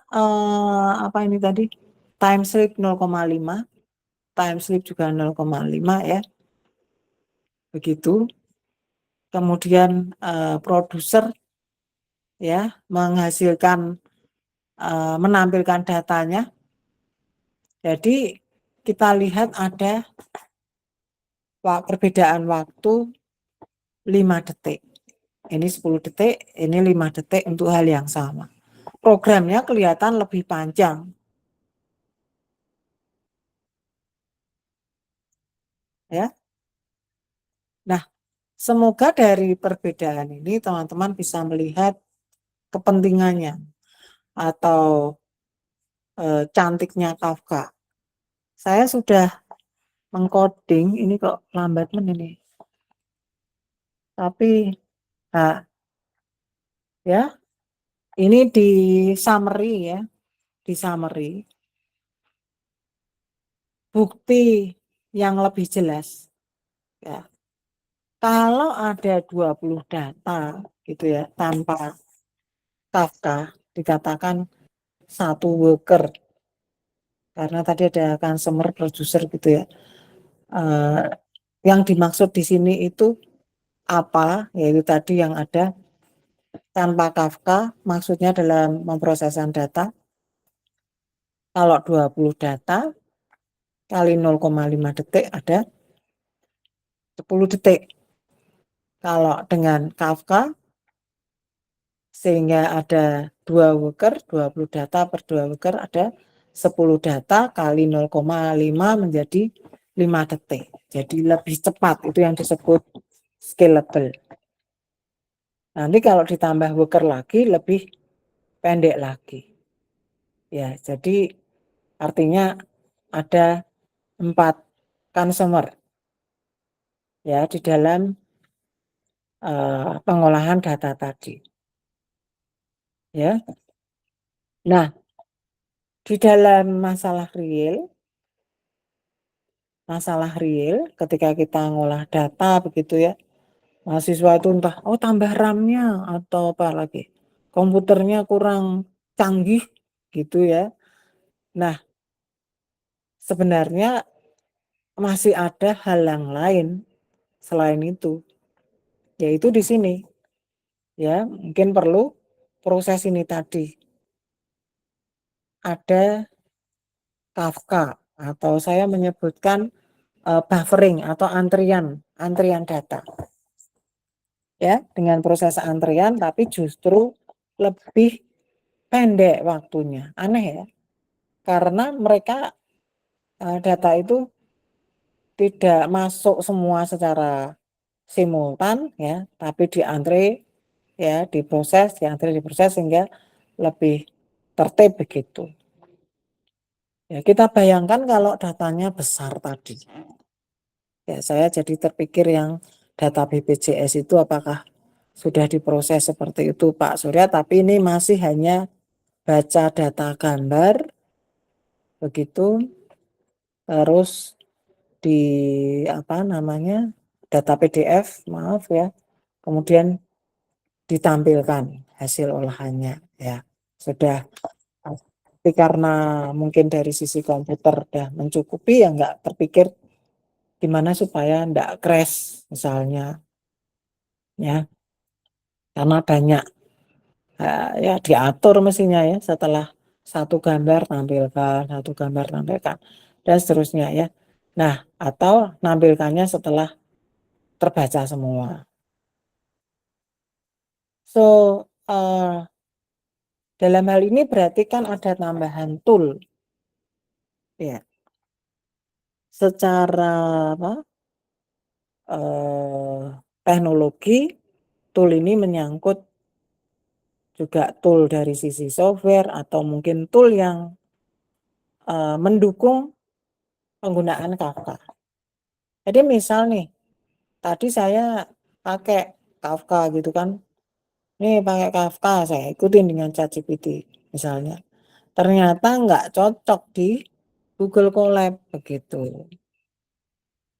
apa ini tadi? Time slip 0,5, time slip juga 0,5 ya. Begitu. Kemudian produser ya menghasilkan menampilkan datanya. Jadi kita lihat ada perbedaan waktu 5 detik. Ini 10 detik, ini 5 detik untuk hal yang sama. Programnya kelihatan lebih panjang. Ya. Nah, semoga dari perbedaan ini teman-teman bisa melihat kepentingannya atau cantiknya Kafka. Saya sudah mengcoding, ini kok lambat ini. Tapi ya, ini di summary ya, di summary. Bukti yang lebih jelas. Ya. Kalau ada 20 data gitu ya, tanpa Kafka, dikatakan satu worker. Karena tadi ada consumer, producer gitu ya. Yang dimaksud di sini itu apa? Yaitu tadi yang ada tanpa Kafka, maksudnya dalam memproseskan data. Kalau 20 data kali 0,5 detik ada 10 detik. Kalau dengan Kafka, sehingga ada 2 worker, 20 data per 2 worker, ada 10 data kali 0,5 menjadi 5 detik. Jadi lebih cepat, itu yang disebut scalable. Nanti kalau ditambah worker lagi, lebih pendek lagi. Ya, jadi artinya ada 4 consumer ya di dalam pengolahan data tadi. Ya. Nah, di dalam masalah real ketika kita ngolah data begitu ya, mahasiswa itu entah tambah RAM-nya atau apa lagi, komputernya kurang canggih gitu ya. Nah, sebenarnya masih ada hal yang lain selain itu, yaitu di sini ya, mungkin perlu proses ini tadi, ada Kafka atau saya menyebutkan buffering atau antrian data. Ya, dengan proses antrian tapi justru lebih pendek waktunya. Aneh ya. Karena mereka data itu tidak masuk semua secara simultan ya, tapi diantre ya, diproses sehingga lebih tertib begitu. Ya, kita bayangkan kalau datanya besar tadi. Ya, saya jadi terpikir yang data BPJS itu apakah sudah diproses seperti itu Pak Surya, tapi ini masih hanya baca data gambar begitu, terus di data PDF, maaf ya, kemudian ditampilkan hasil olahannya ya. Sudah, tapi karena mungkin dari sisi komputer udah mencukupi ya, nggak terpikir gimana supaya nggak crash misalnya ya, karena banyak ya diatur mestinya ya, setelah satu gambar tampilkan dan seterusnya ya. Nah, atau nampilkannya setelah terbaca semua. So, dalam hal ini berarti kan ada tambahan tool ya. Secara teknologi, tool ini menyangkut juga tool dari sisi software atau mungkin tool yang mendukung penggunaan Kafka. Jadi misal nih, tadi saya pakai Kafka gitu kan, nih pakai Kafka saya ikutin dengan ChatGPT misalnya, ternyata nggak cocok di Google Colab begitu.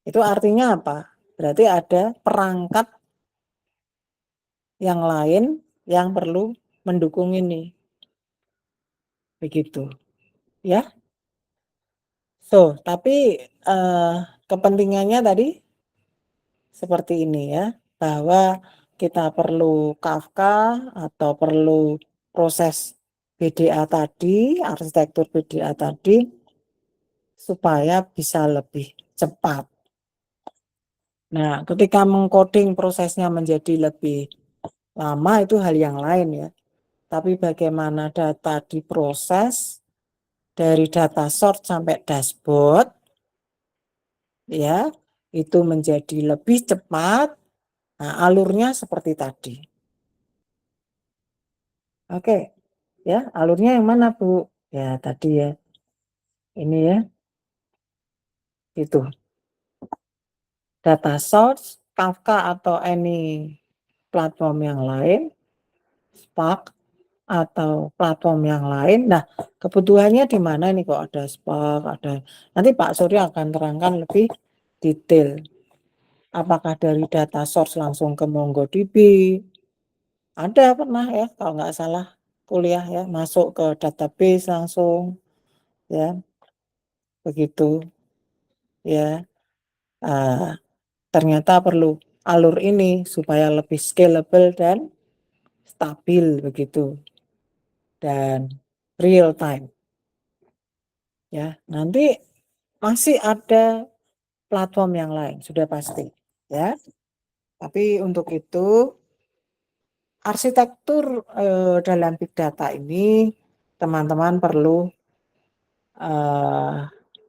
Itu artinya apa? Berarti ada perangkat yang lain yang perlu mendukung ini. Begitu. Ya. So, tapi kepentingannya tadi seperti ini ya, bahwa kita perlu Kafka atau perlu proses BDA tadi, arsitektur BDA tadi, supaya bisa lebih cepat. Nah, ketika mengcoding prosesnya menjadi lebih lama itu hal yang lain ya. Tapi bagaimana data diproses dari data source sampai dashboard ya, itu menjadi lebih cepat. Nah, alurnya seperti tadi. Oke. Ya, alurnya yang mana, Bu? Ya, tadi ya. Ini ya. Itu. Data source, Kafka atau any platform yang lain, Spark atau platform yang lain. Nah, kebutuhannya di mana nih kok ada Spark, ada. Nanti Pak Surya akan terangkan lebih detail. Apakah dari data source langsung ke MongoDB? Ada pernah ya, kalau nggak salah kuliah ya, masuk ke database langsung ya, begitu ya. Ternyata perlu alur ini supaya lebih scalable dan stabil begitu, dan real time ya. Nanti masih ada platform yang lain sudah pasti ya. Tapi untuk itu arsitektur dalam big data ini teman-teman perlu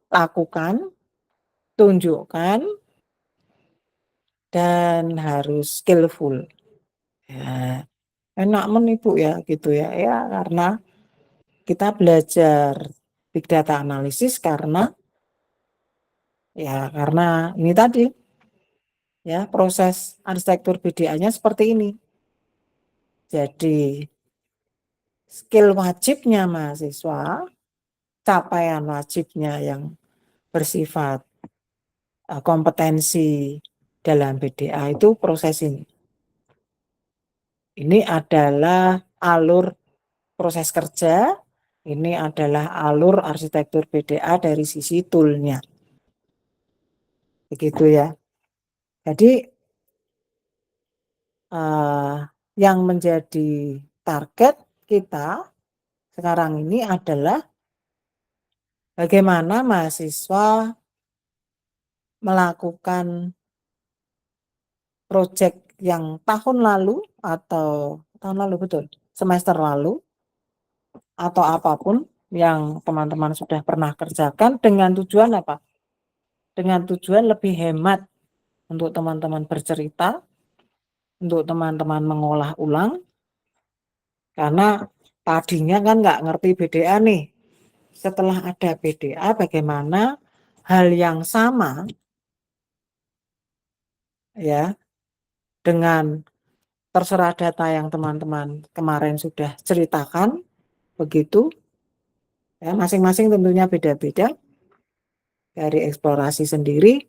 lakukan, tunjukkan, dan harus skillful. Ya, enak menipu ya gitu ya. Ya karena kita belajar big data analisis karena ini tadi ya proses arsitektur BDA-nya seperti ini. Jadi skill wajibnya mahasiswa, capaian wajibnya yang bersifat kompetensi dalam BDA itu proses ini. Ini adalah alur proses kerja, ini adalah alur arsitektur BDA dari sisi tool-nya. Begitu ya. Jadi yang menjadi target kita sekarang ini adalah bagaimana mahasiswa melakukan proyek yang tahun lalu atau semester lalu atau apapun yang teman-teman sudah pernah kerjakan dengan tujuan apa? Dengan tujuan lebih hemat untuk teman-teman bercerita, untuk teman-teman mengolah ulang, karena tadinya kan nggak ngerti BDA nih. Setelah ada BDA, bagaimana hal yang sama ya dengan terserah data yang teman-teman kemarin sudah ceritakan, begitu ya, masing-masing tentunya beda-beda dari eksplorasi sendiri.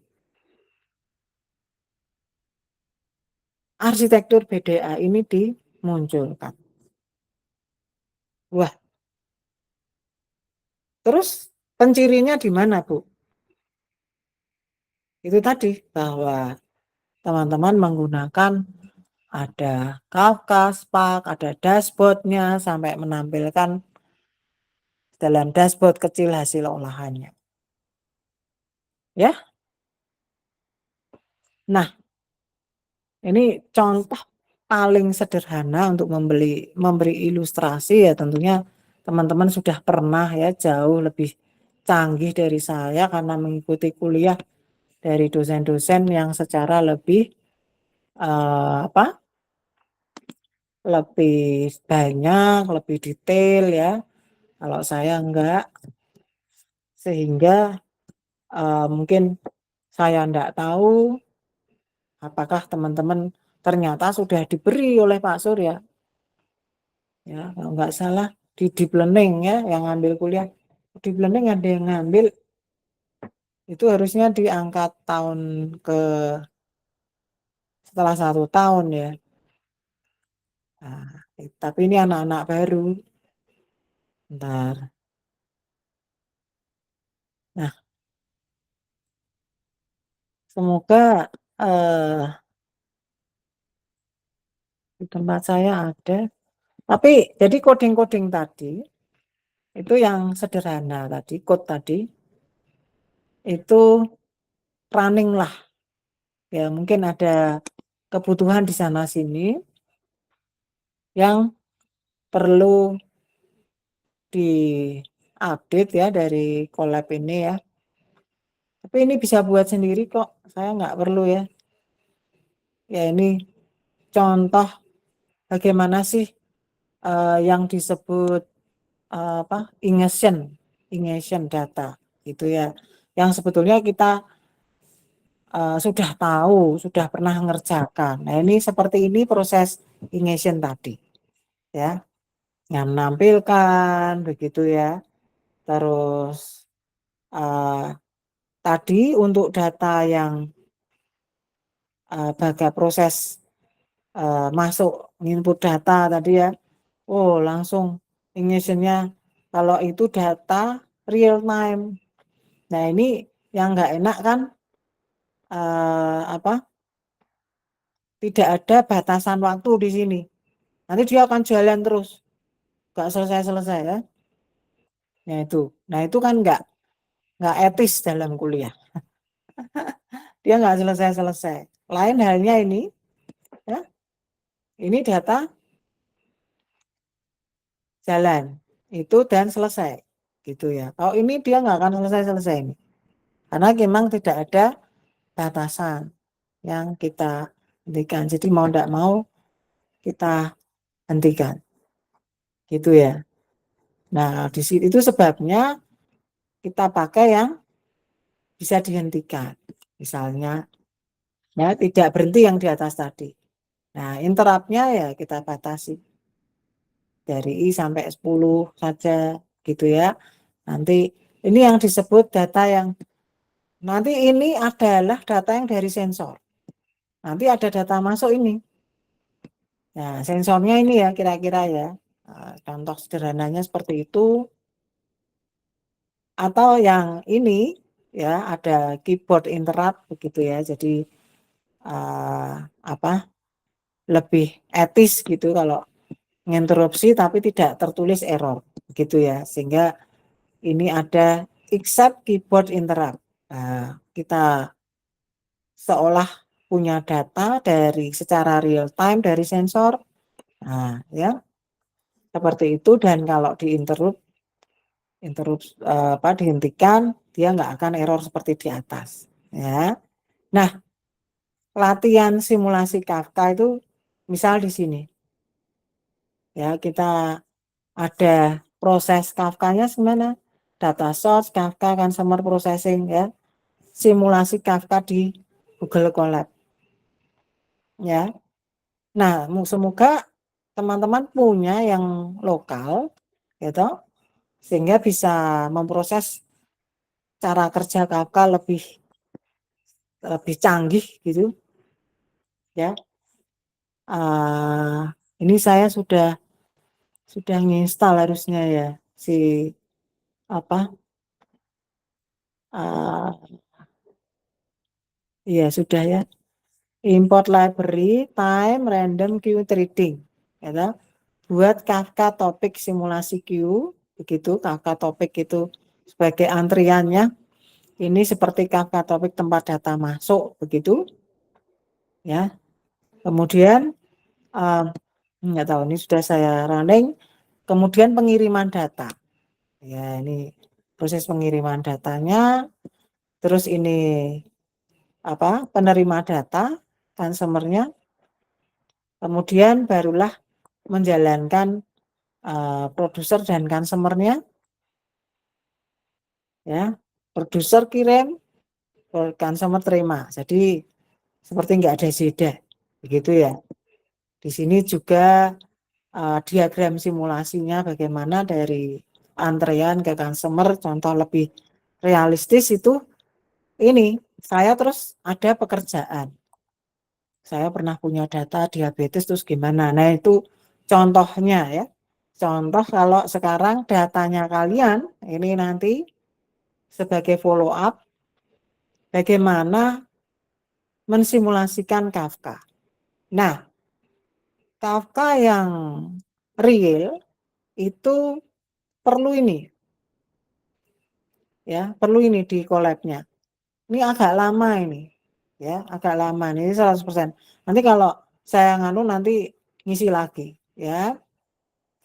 Arsitektur BDA ini dimunculkan. Wah, terus pencirinya di mana, Bu? Itu tadi bahwa teman-teman menggunakan ada Kafka, Spark, ada dashboard-nya sampai menampilkan dalam dashboard kecil hasil olahannya. Ya. Nah, ini contoh paling sederhana untuk memberi ilustrasi ya, tentunya teman-teman sudah pernah ya jauh lebih canggih dari saya karena mengikuti kuliah dari dosen-dosen yang secara lebih lebih banyak, lebih detail ya. Kalau saya enggak, sehingga mungkin saya enggak tahu apakah teman-teman ternyata sudah diberi oleh Pak Surya. Ya, kalau enggak salah di deep learning ya yang ngambil kuliah. Deep learning ada yang ngambil itu harusnya diangkat tahun setelah 1 tahun ya. Nah, tapi ini anak-anak baru. Bentar. Nah, semoga di tempat saya ada. Tapi jadi coding-coding tadi itu yang sederhana tadi, code tadi itu running lah. Ya, mungkin ada kebutuhan di sana sini yang perlu di-update ya dari collab ini ya. Tapi ini bisa buat sendiri kok. Saya nggak perlu ya. Ya ini contoh bagaimana sih yang disebut ingestion data gitu ya. Yang sebetulnya kita sudah tahu, sudah pernah mengerjakan. Nah, ini seperti ini proses ingestion tadi. Ya. Yang menampilkan begitu ya. Terus tadi untuk data yang baga proses masuk input data tadi ya. Oh, langsung ingestionnya kalau itu data real time. Nah, ini yang nggak enak kan tidak ada batasan waktu di sini. Nanti dia akan jalan terus, nggak selesai-selesai ya. Nah itu kan nggak etis dalam kuliah. Dia nggak selesai-selesai. Lain halnya ini, ya, ini data jalan itu dan selesai, gitu ya. Kalau ini dia nggak akan selesai-selesai ini, karena memang tidak ada batasan yang kita hentikan. Jadi mau tidak mau kita hentikan, gitu ya. Nah, di situ itu sebabnya kita pakai yang bisa dihentikan. Misalnya, ya tidak berhenti yang di atas tadi. Nah, interruptnya ya kita batasi dari I sampai 10 saja, gitu ya. Nanti ini yang disebut data yang nanti ini adalah data yang dari sensor. Nanti ada data masuk ini. Nah, sensornya ini ya kira-kira ya. Contoh sederhananya seperti itu. Atau yang ini ya ada keyboard interrupt begitu ya. Jadi apa lebih etis gitu kalau menginterupsi tapi tidak tertulis error gitu ya. Sehingga ini ada except keyboard interrupt. Nah, kita seolah punya data dari secara real time dari sensor. Nah, ya seperti itu, dan kalau dihentikan, dia nggak akan error seperti di atas. Ya. Nah, latihan simulasi Kafka itu misal di sini. Ya, kita ada proses Kafkanya gimana? Data source, Kafka, consumer processing ya. Simulasi Kafka di Google Colab. Ya. Nah, semoga teman-teman punya yang lokal gitu sehingga bisa memproses cara kerja Kafka lebih canggih gitu ya. Ini saya sudah nginstal harusnya ya si apa ya sudah ya, import library time random queue trading ya, buat Kafka topik simulasi queue begitu. Kafka topik itu sebagai antriannya ini seperti Kafka topik tempat data masuk begitu ya. Kemudian nggak tahu ini sudah saya running. Kemudian pengiriman data ya, ini proses pengiriman datanya. Terus ini penerima data consumernya, kemudian barulah menjalankan produser dan consumernya ya. Produser kirim, consumer terima, jadi seperti nggak ada jeda begitu ya. Di sini juga diagram simulasinya bagaimana dari antrean ke consumer, contoh lebih realistis itu ini. Saya terus ada pekerjaan, saya pernah punya data diabetes terus gimana. Nah itu contohnya ya. Contoh kalau sekarang datanya kalian ini nanti sebagai follow up bagaimana mensimulasikan Kafka. Nah, Kafka yang real itu perlu ini ya, perlu ini di collab-nya. Ini agak lama ini. Ya, agak lama ini 100%. Nanti kalau saya nganu nanti ngisi lagi ya.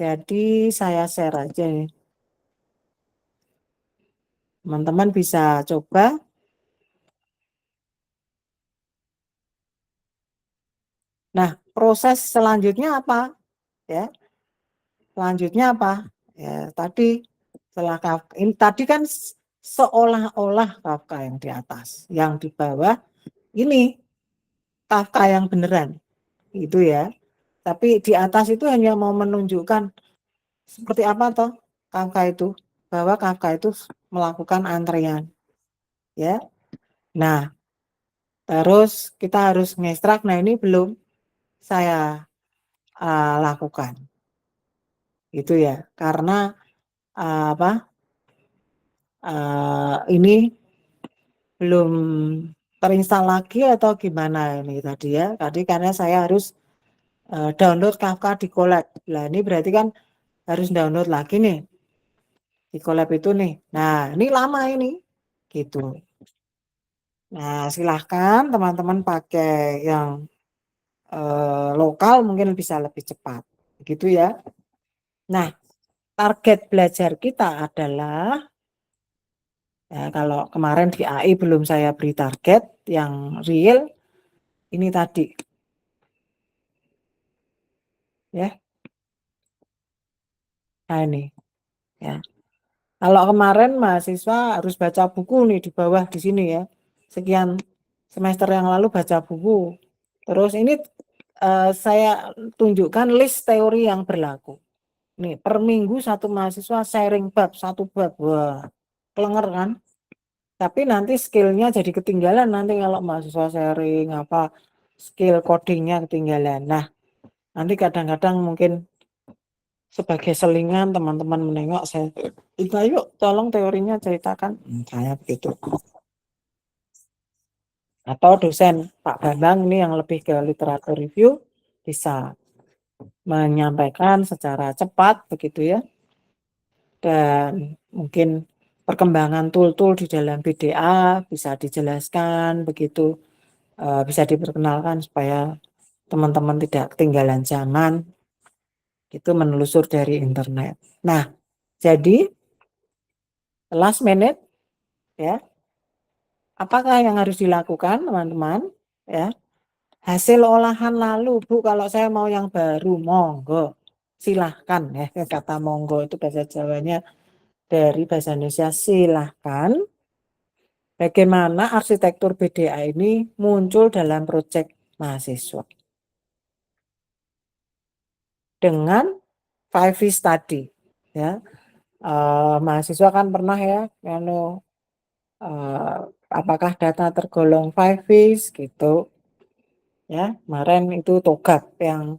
Jadi saya share aja nih. Teman-teman bisa coba. Nah, proses selanjutnya apa? Ya, selanjutnya apa? Ya, tadi setelah Kafka, ini tadi kan seolah-olah Kafka yang di atas, yang di bawah ini Kafka yang beneran, itu ya. Tapi di atas itu hanya mau menunjukkan seperti apa toh Kafka itu, bahwa Kafka itu melakukan antrean, ya. Nah, terus kita harus ngekstrak. Nah, ini belum saya lakukan, itu ya, karena apa? Ini belum terinstall lagi atau gimana ini tadi ya. Tadi karena saya harus download Kafka di Colab. Nah, ini berarti kan harus download lagi nih di Colab itu nih. Nah, ini lama ini, gitu. Nah, silahkan teman-teman pakai yang lokal mungkin bisa lebih cepat. Begitu ya. Nah, target belajar kita adalah, ya, kalau kemarin di AI belum saya beri target yang real, ini tadi. Ya. Nah, ini. Ya. Kalau kemarin mahasiswa harus baca buku nih di bawah di sini ya. Sekian semester yang lalu baca buku. Terus ini saya tunjukkan list teori yang berlaku. Nih, per minggu satu mahasiswa sharing bab, satu bab. Wah, kelenger kan? Tapi nanti skillnya jadi ketinggalan nanti kalau mahasiswa sharing apa skill codingnya ketinggalan. Nah, nanti kadang-kadang mungkin sebagai selingan teman-teman menengok saya, itu yuk tolong teorinya ceritakan. Saya begitu. Atau dosen Pak Bambang ini yang lebih ke literatur review bisa menyampaikan secara cepat begitu ya. Dan mungkin perkembangan tool-tool di dalam BDA bisa dijelaskan begitu, bisa diperkenalkan supaya teman-teman tidak ketinggalan zaman, itu menelusur dari internet. Nah, jadi last minute ya, apakah yang harus dilakukan teman-teman ya? Hasil olahan lalu Bu, kalau saya mau yang baru monggo silahkan ya, kata monggo itu bahasa Jawanya dari bahasa Indonesia silahkan. Bagaimana arsitektur BDA ini muncul dalam proyek mahasiswa dengan 5V tadi ya. Mahasiswa kan pernah ya apakah data tergolong 5V gitu ya. Kemarin itu Togap yang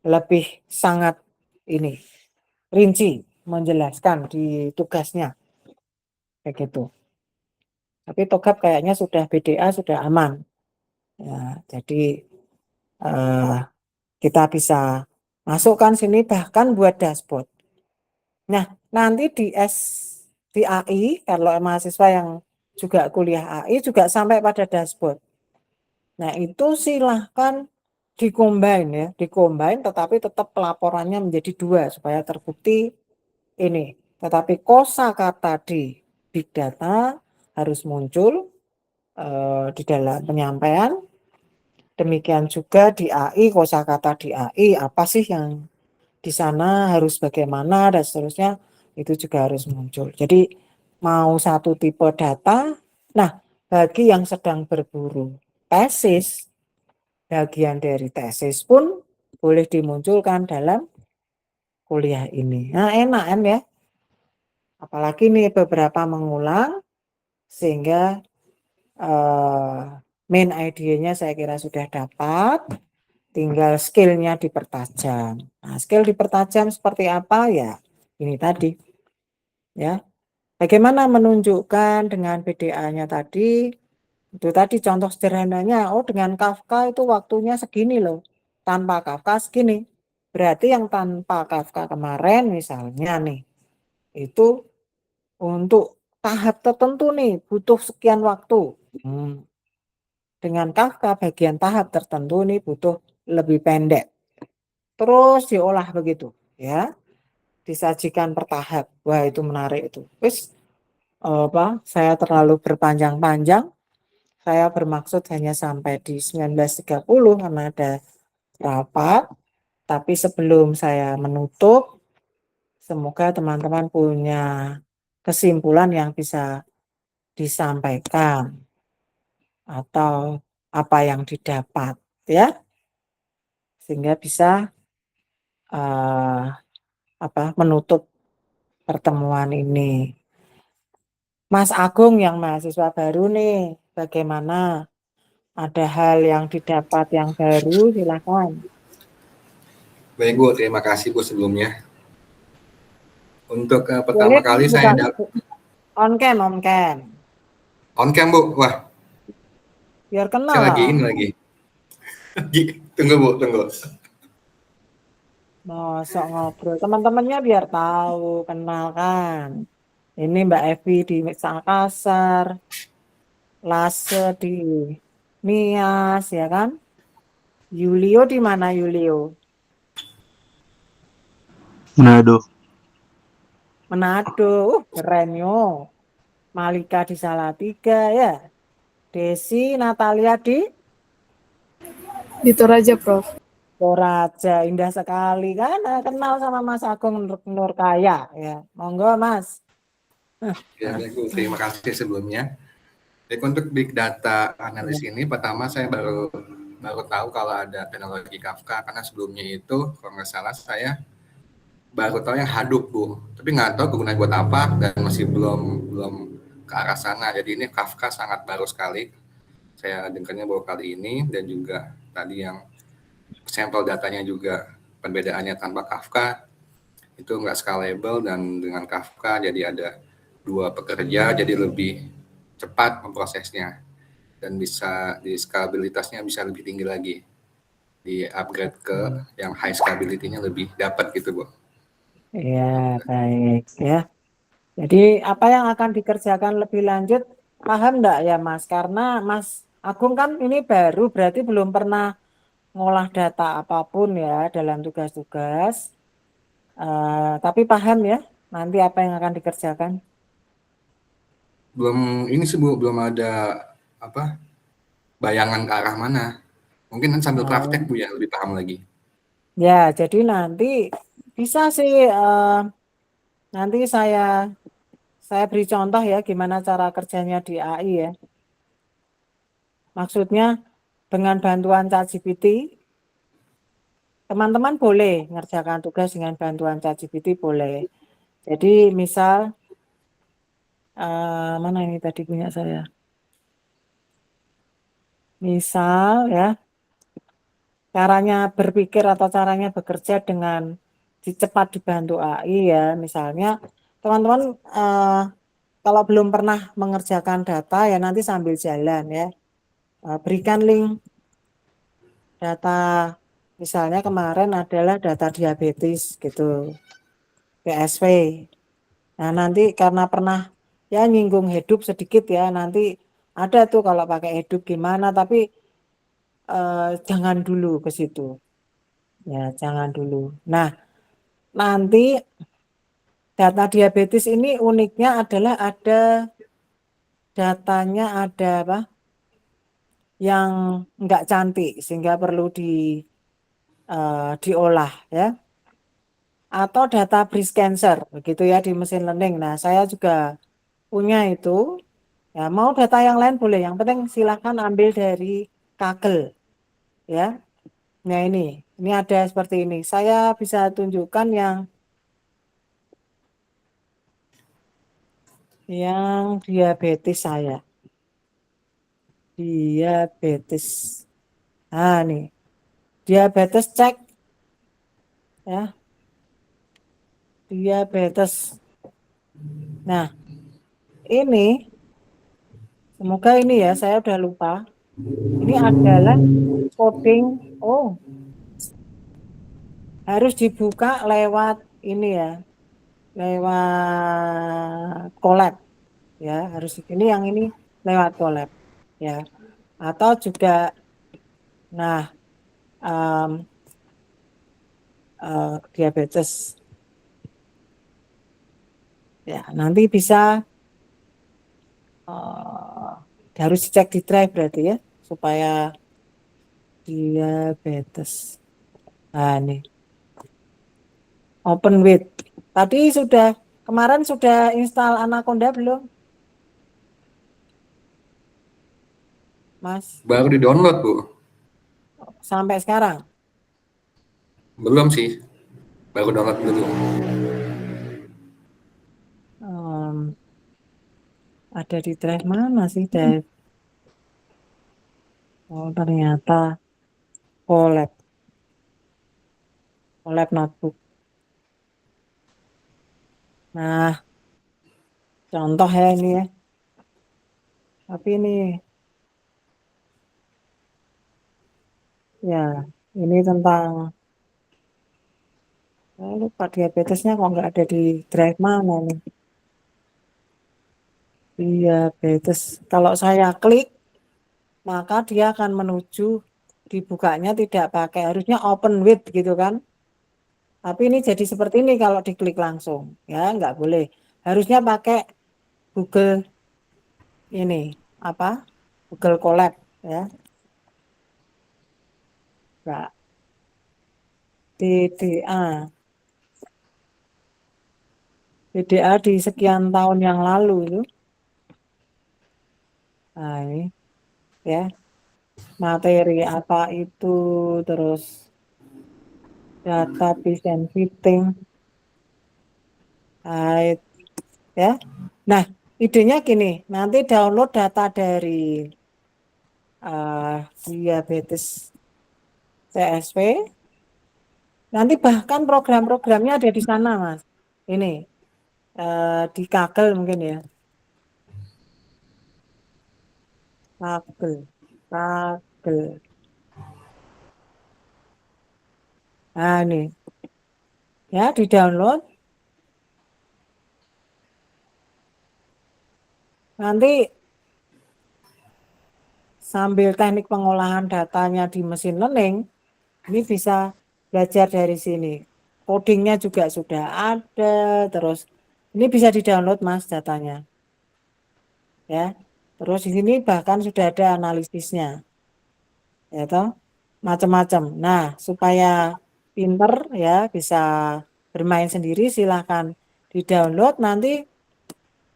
lebih sangat ini rinci menjelaskan di tugasnya kayak gitu. Tapi Togap kayaknya sudah BDA sudah aman ya, jadi kita bisa masukkan sini bahkan buat dashboard. Nah, nanti di AI, kalau mahasiswa yang juga kuliah AI juga sampai pada dashboard. Nah, itu silahkan dikombin tetapi tetap pelaporannya menjadi 2 supaya terbukti ini. Tetapi kosakata di big data harus muncul di dalam penyampaian. Demikian juga di AI, kosakata di AI apa sih yang di sana harus bagaimana dan seterusnya itu juga harus muncul. Jadi mau satu tipe data, nah bagi yang sedang berburu tesis, bagian dari tesis pun boleh dimunculkan dalam kuliah ini. Nah enak kan ya, apalagi nih beberapa mengulang sehingga main idenya saya kira sudah dapat, tinggal skillnya dipertajam. Nah, skill dipertajam seperti apa ya? Ini tadi ya. Bagaimana menunjukkan dengan PDA-nya tadi? Itu tadi contoh sederhananya, oh dengan Kafka itu waktunya segini loh. Tanpa Kafka segini. Berarti yang tanpa Kafka kemarin misalnya nih, itu untuk tahap tertentu nih butuh sekian waktu. Dengan Kafka bagian tahap tertentu nih butuh lebih pendek. Terus diolah begitu ya. Disajikan per tahap. Wah, itu menarik itu. Wis saya terlalu berpanjang-panjang. Saya bermaksud hanya sampai di 19.30 karena ada rapat. Tapi sebelum saya menutup, semoga teman-teman punya kesimpulan yang bisa disampaikan atau apa yang didapat ya, sehingga bisa menutup pertemuan ini. Mas Agung yang mahasiswa baru nih, bagaimana? Ada hal yang didapat yang baru, silakan. Baik Bu, terima kasih Bu sebelumnya. Untuk pertama Boleh kali buka saya on cam. on cam Bu. Wah, Biar kenal saya lah. lagi. Tunggu Bu, tunggu. Masuk ngobrol. Teman-temannya biar tahu, kenal kan. Ini Mbak Evi di Makassar. Lase di Nias, ya kan? Yulio di mana Yulio? Manado. Manado. Keren yo. Malika di Salatiga ya. Desi Natalia di Di Toraja, Prof. Toraja. Indah sekali kan? Kenal sama Mas Agung Nur Kaya ya. Monggo Mas. Ya, baik Bu. Terima kasih sebelumnya. Jadi untuk big data analis ini, pertama saya baru tahu kalau ada teknologi Kafka, karena sebelumnya itu kalau nggak salah saya baru tahu yang Hadoop Bu, tapi nggak tahu kegunaan buat apa dan masih belum belum ke arah sana. Jadi ini Kafka sangat baru sekali. Saya dengarnya baru kali ini, dan juga tadi yang sampel datanya juga perbedaannya tanpa Kafka itu nggak scalable, dan dengan Kafka jadi ada dua pekerja jadi lebih cepat memprosesnya, dan bisa di scalabilitasnya bisa lebih tinggi lagi, di upgrade ke yang high scalability-nya lebih dapat gitu Bu. Ya, baik ya. Jadi apa yang akan dikerjakan lebih lanjut, paham enggak ya Mas? Karena Mas Agung kan ini baru, berarti belum pernah ngolah data apapun ya dalam tugas-tugas. Tapi paham ya nanti apa yang akan dikerjakan? Belum ini sih Bu, belum ada apa bayangan ke arah mana. Mungkin kan sambil praktek Bu ya lebih paham lagi. Ya, jadi nanti bisa sih nanti saya beri contoh ya gimana cara kerjanya di AI ya. Maksudnya dengan bantuan ChatGPT, teman-teman boleh ngerjakan tugas dengan bantuan ChatGPT boleh. Jadi misal mana ini tadi punya saya. Misal ya, caranya berpikir atau caranya bekerja dengan cepat dibantu AI ya. Misalnya teman-teman kalau belum pernah mengerjakan data ya nanti sambil jalan ya. Berikan link data, misalnya kemarin adalah data diabetes gitu, PSV. Nah nanti karena pernah ya nyinggung hidup sedikit ya, nanti ada tuh kalau pakai hidup gimana, tapi jangan dulu ke situ. Ya, jangan dulu. Nah, nanti data diabetes ini uniknya adalah ada datanya ada apa? Yang enggak cantik sehingga perlu diolah ya. Atau data breast cancer begitu ya di mesin learning. Nah, saya juga punya itu. Ya, mau data yang lain boleh. Yang penting silakan ambil dari Kaggle ya. Nah, ini ada seperti ini. Saya bisa tunjukkan yang diabetes saya. Diabetes. Nah, nih. Diabetes cek ya. Diabetes. Nah, ini semoga ini ya, saya udah lupa. Ini adalah coding. Oh, harus dibuka lewat ini ya, lewat collab ya, harus ini yang ini lewat collab ya. Atau juga nah diabetes ya, nanti bisa harus dicek di drive berarti ya, supaya diabetes. Nah, ini open with. Tadi kemarin sudah install Anaconda belum, Mas? Baru di-download Bu. Sampai sekarang? Belum sih. Baru download dulu. Ada di drive mana sih, drive? Oh, ternyata collab notebook. Nah, contoh ya ini ya. Tapi ini ya, ini tentang lupa diabetesnya kok nggak ada di drive mana nih. diabetes. Kalau saya klik, maka dia akan menuju dibukanya tidak pakai, harusnya open with gitu kan. Tapi ini jadi seperti ini kalau diklik langsung, ya nggak boleh. Harusnya pakai Google ini, apa, Google Colab, ya. Nggak, DDA. DDA di sekian tahun yang lalu itu. Nah ini, ya, materi apa itu, terus database and fitting, ya. Nah, idenya gini, nanti download data dari diabetes CSP, nanti bahkan program-programnya ada di sana, Mas. Ini di Kaggle mungkin ya, Kaggle. Nah ini, ya di download. Nanti sambil teknik pengolahan datanya di mesin learning, ini bisa belajar dari sini. Codingnya juga sudah ada, terus ini bisa di-download Mas datanya. Ya. Terus di sini bahkan sudah ada analisisnya. Ya toh, macam-macam. Nah, supaya pinter ya bisa bermain sendiri, silahkan di-download, nanti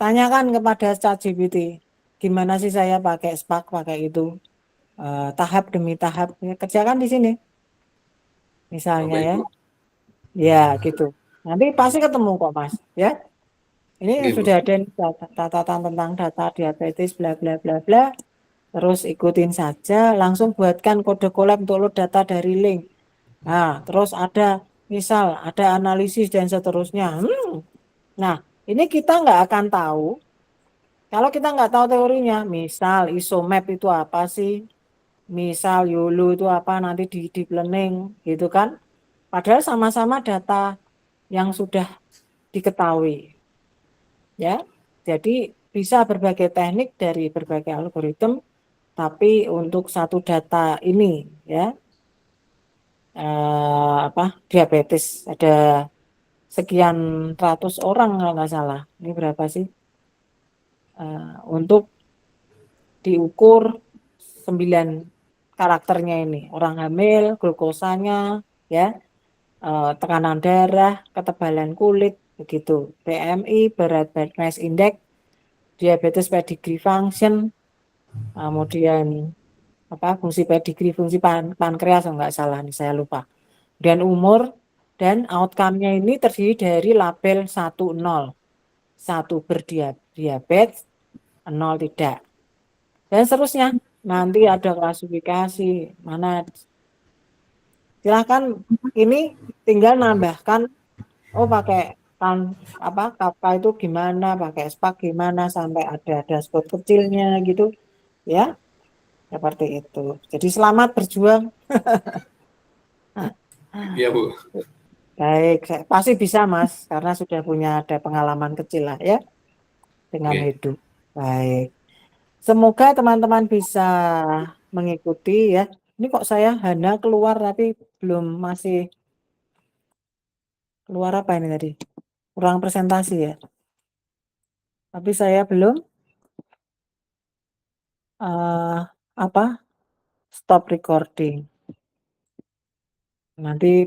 tanyakan kepada ChatGPT. Gimana sih saya pakai Spark, pakai itu. Tahap demi tahap, ya, kerjakan di sini. Misalnya baik ya. Bu. Ya, gitu. Nanti pasti ketemu kok, Mas, ya. Ini Oke, Bu. sudah ada catatan tentang data diabetes bla bla bla bla. Terus ikutin saja, langsung buatkan kode collab untuk load data dari link. Nah, terus ada misal ada analisis dan seterusnya. Nah, ini kita nggak akan tahu kalau kita nggak tahu teorinya. Misal isomap itu apa sih? Misal YOLO itu apa, nanti di deep learning gitu kan. Padahal sama-sama data yang sudah diketahui. Ya, jadi bisa berbagai teknik dari berbagai algoritma, tapi untuk satu data ini ya, apa, diabetes ada sekian ratus orang kalau nggak salah. Ini berapa sih? Untuk diukur 9 karakternya ini, orang hamil, glukosanya, ya, tekanan darah, ketebalan kulit, begitu, BMI, berat badan mass index, diabetes pedigree function, kemudian apa, fungsi pedigree, fungsi pankreas, nggak salah nih saya lupa, dan umur, dan outcome-nya ini terdiri dari label 1-0, 1 berdiabetes, 0 tidak, dan seterusnya. Nanti ada klasifikasi mana, silahkan ini tinggal nambahkan, oh pakai apa, Kafka itu gimana, pakai Spark gimana, sampai ada dashboard kecilnya gitu ya, seperti itu. Jadi selamat berjuang. Iya Bu. Baik, pasti bisa Mas, karena sudah punya ada pengalaman kecil lah ya dengan Oke. hidup. Baik, semoga teman-teman bisa mengikuti ya. Ini kok saya Hana keluar tapi belum, masih keluar apa ini tadi? Kurang presentasi ya. Tapi saya belum apa, stop recording. Nanti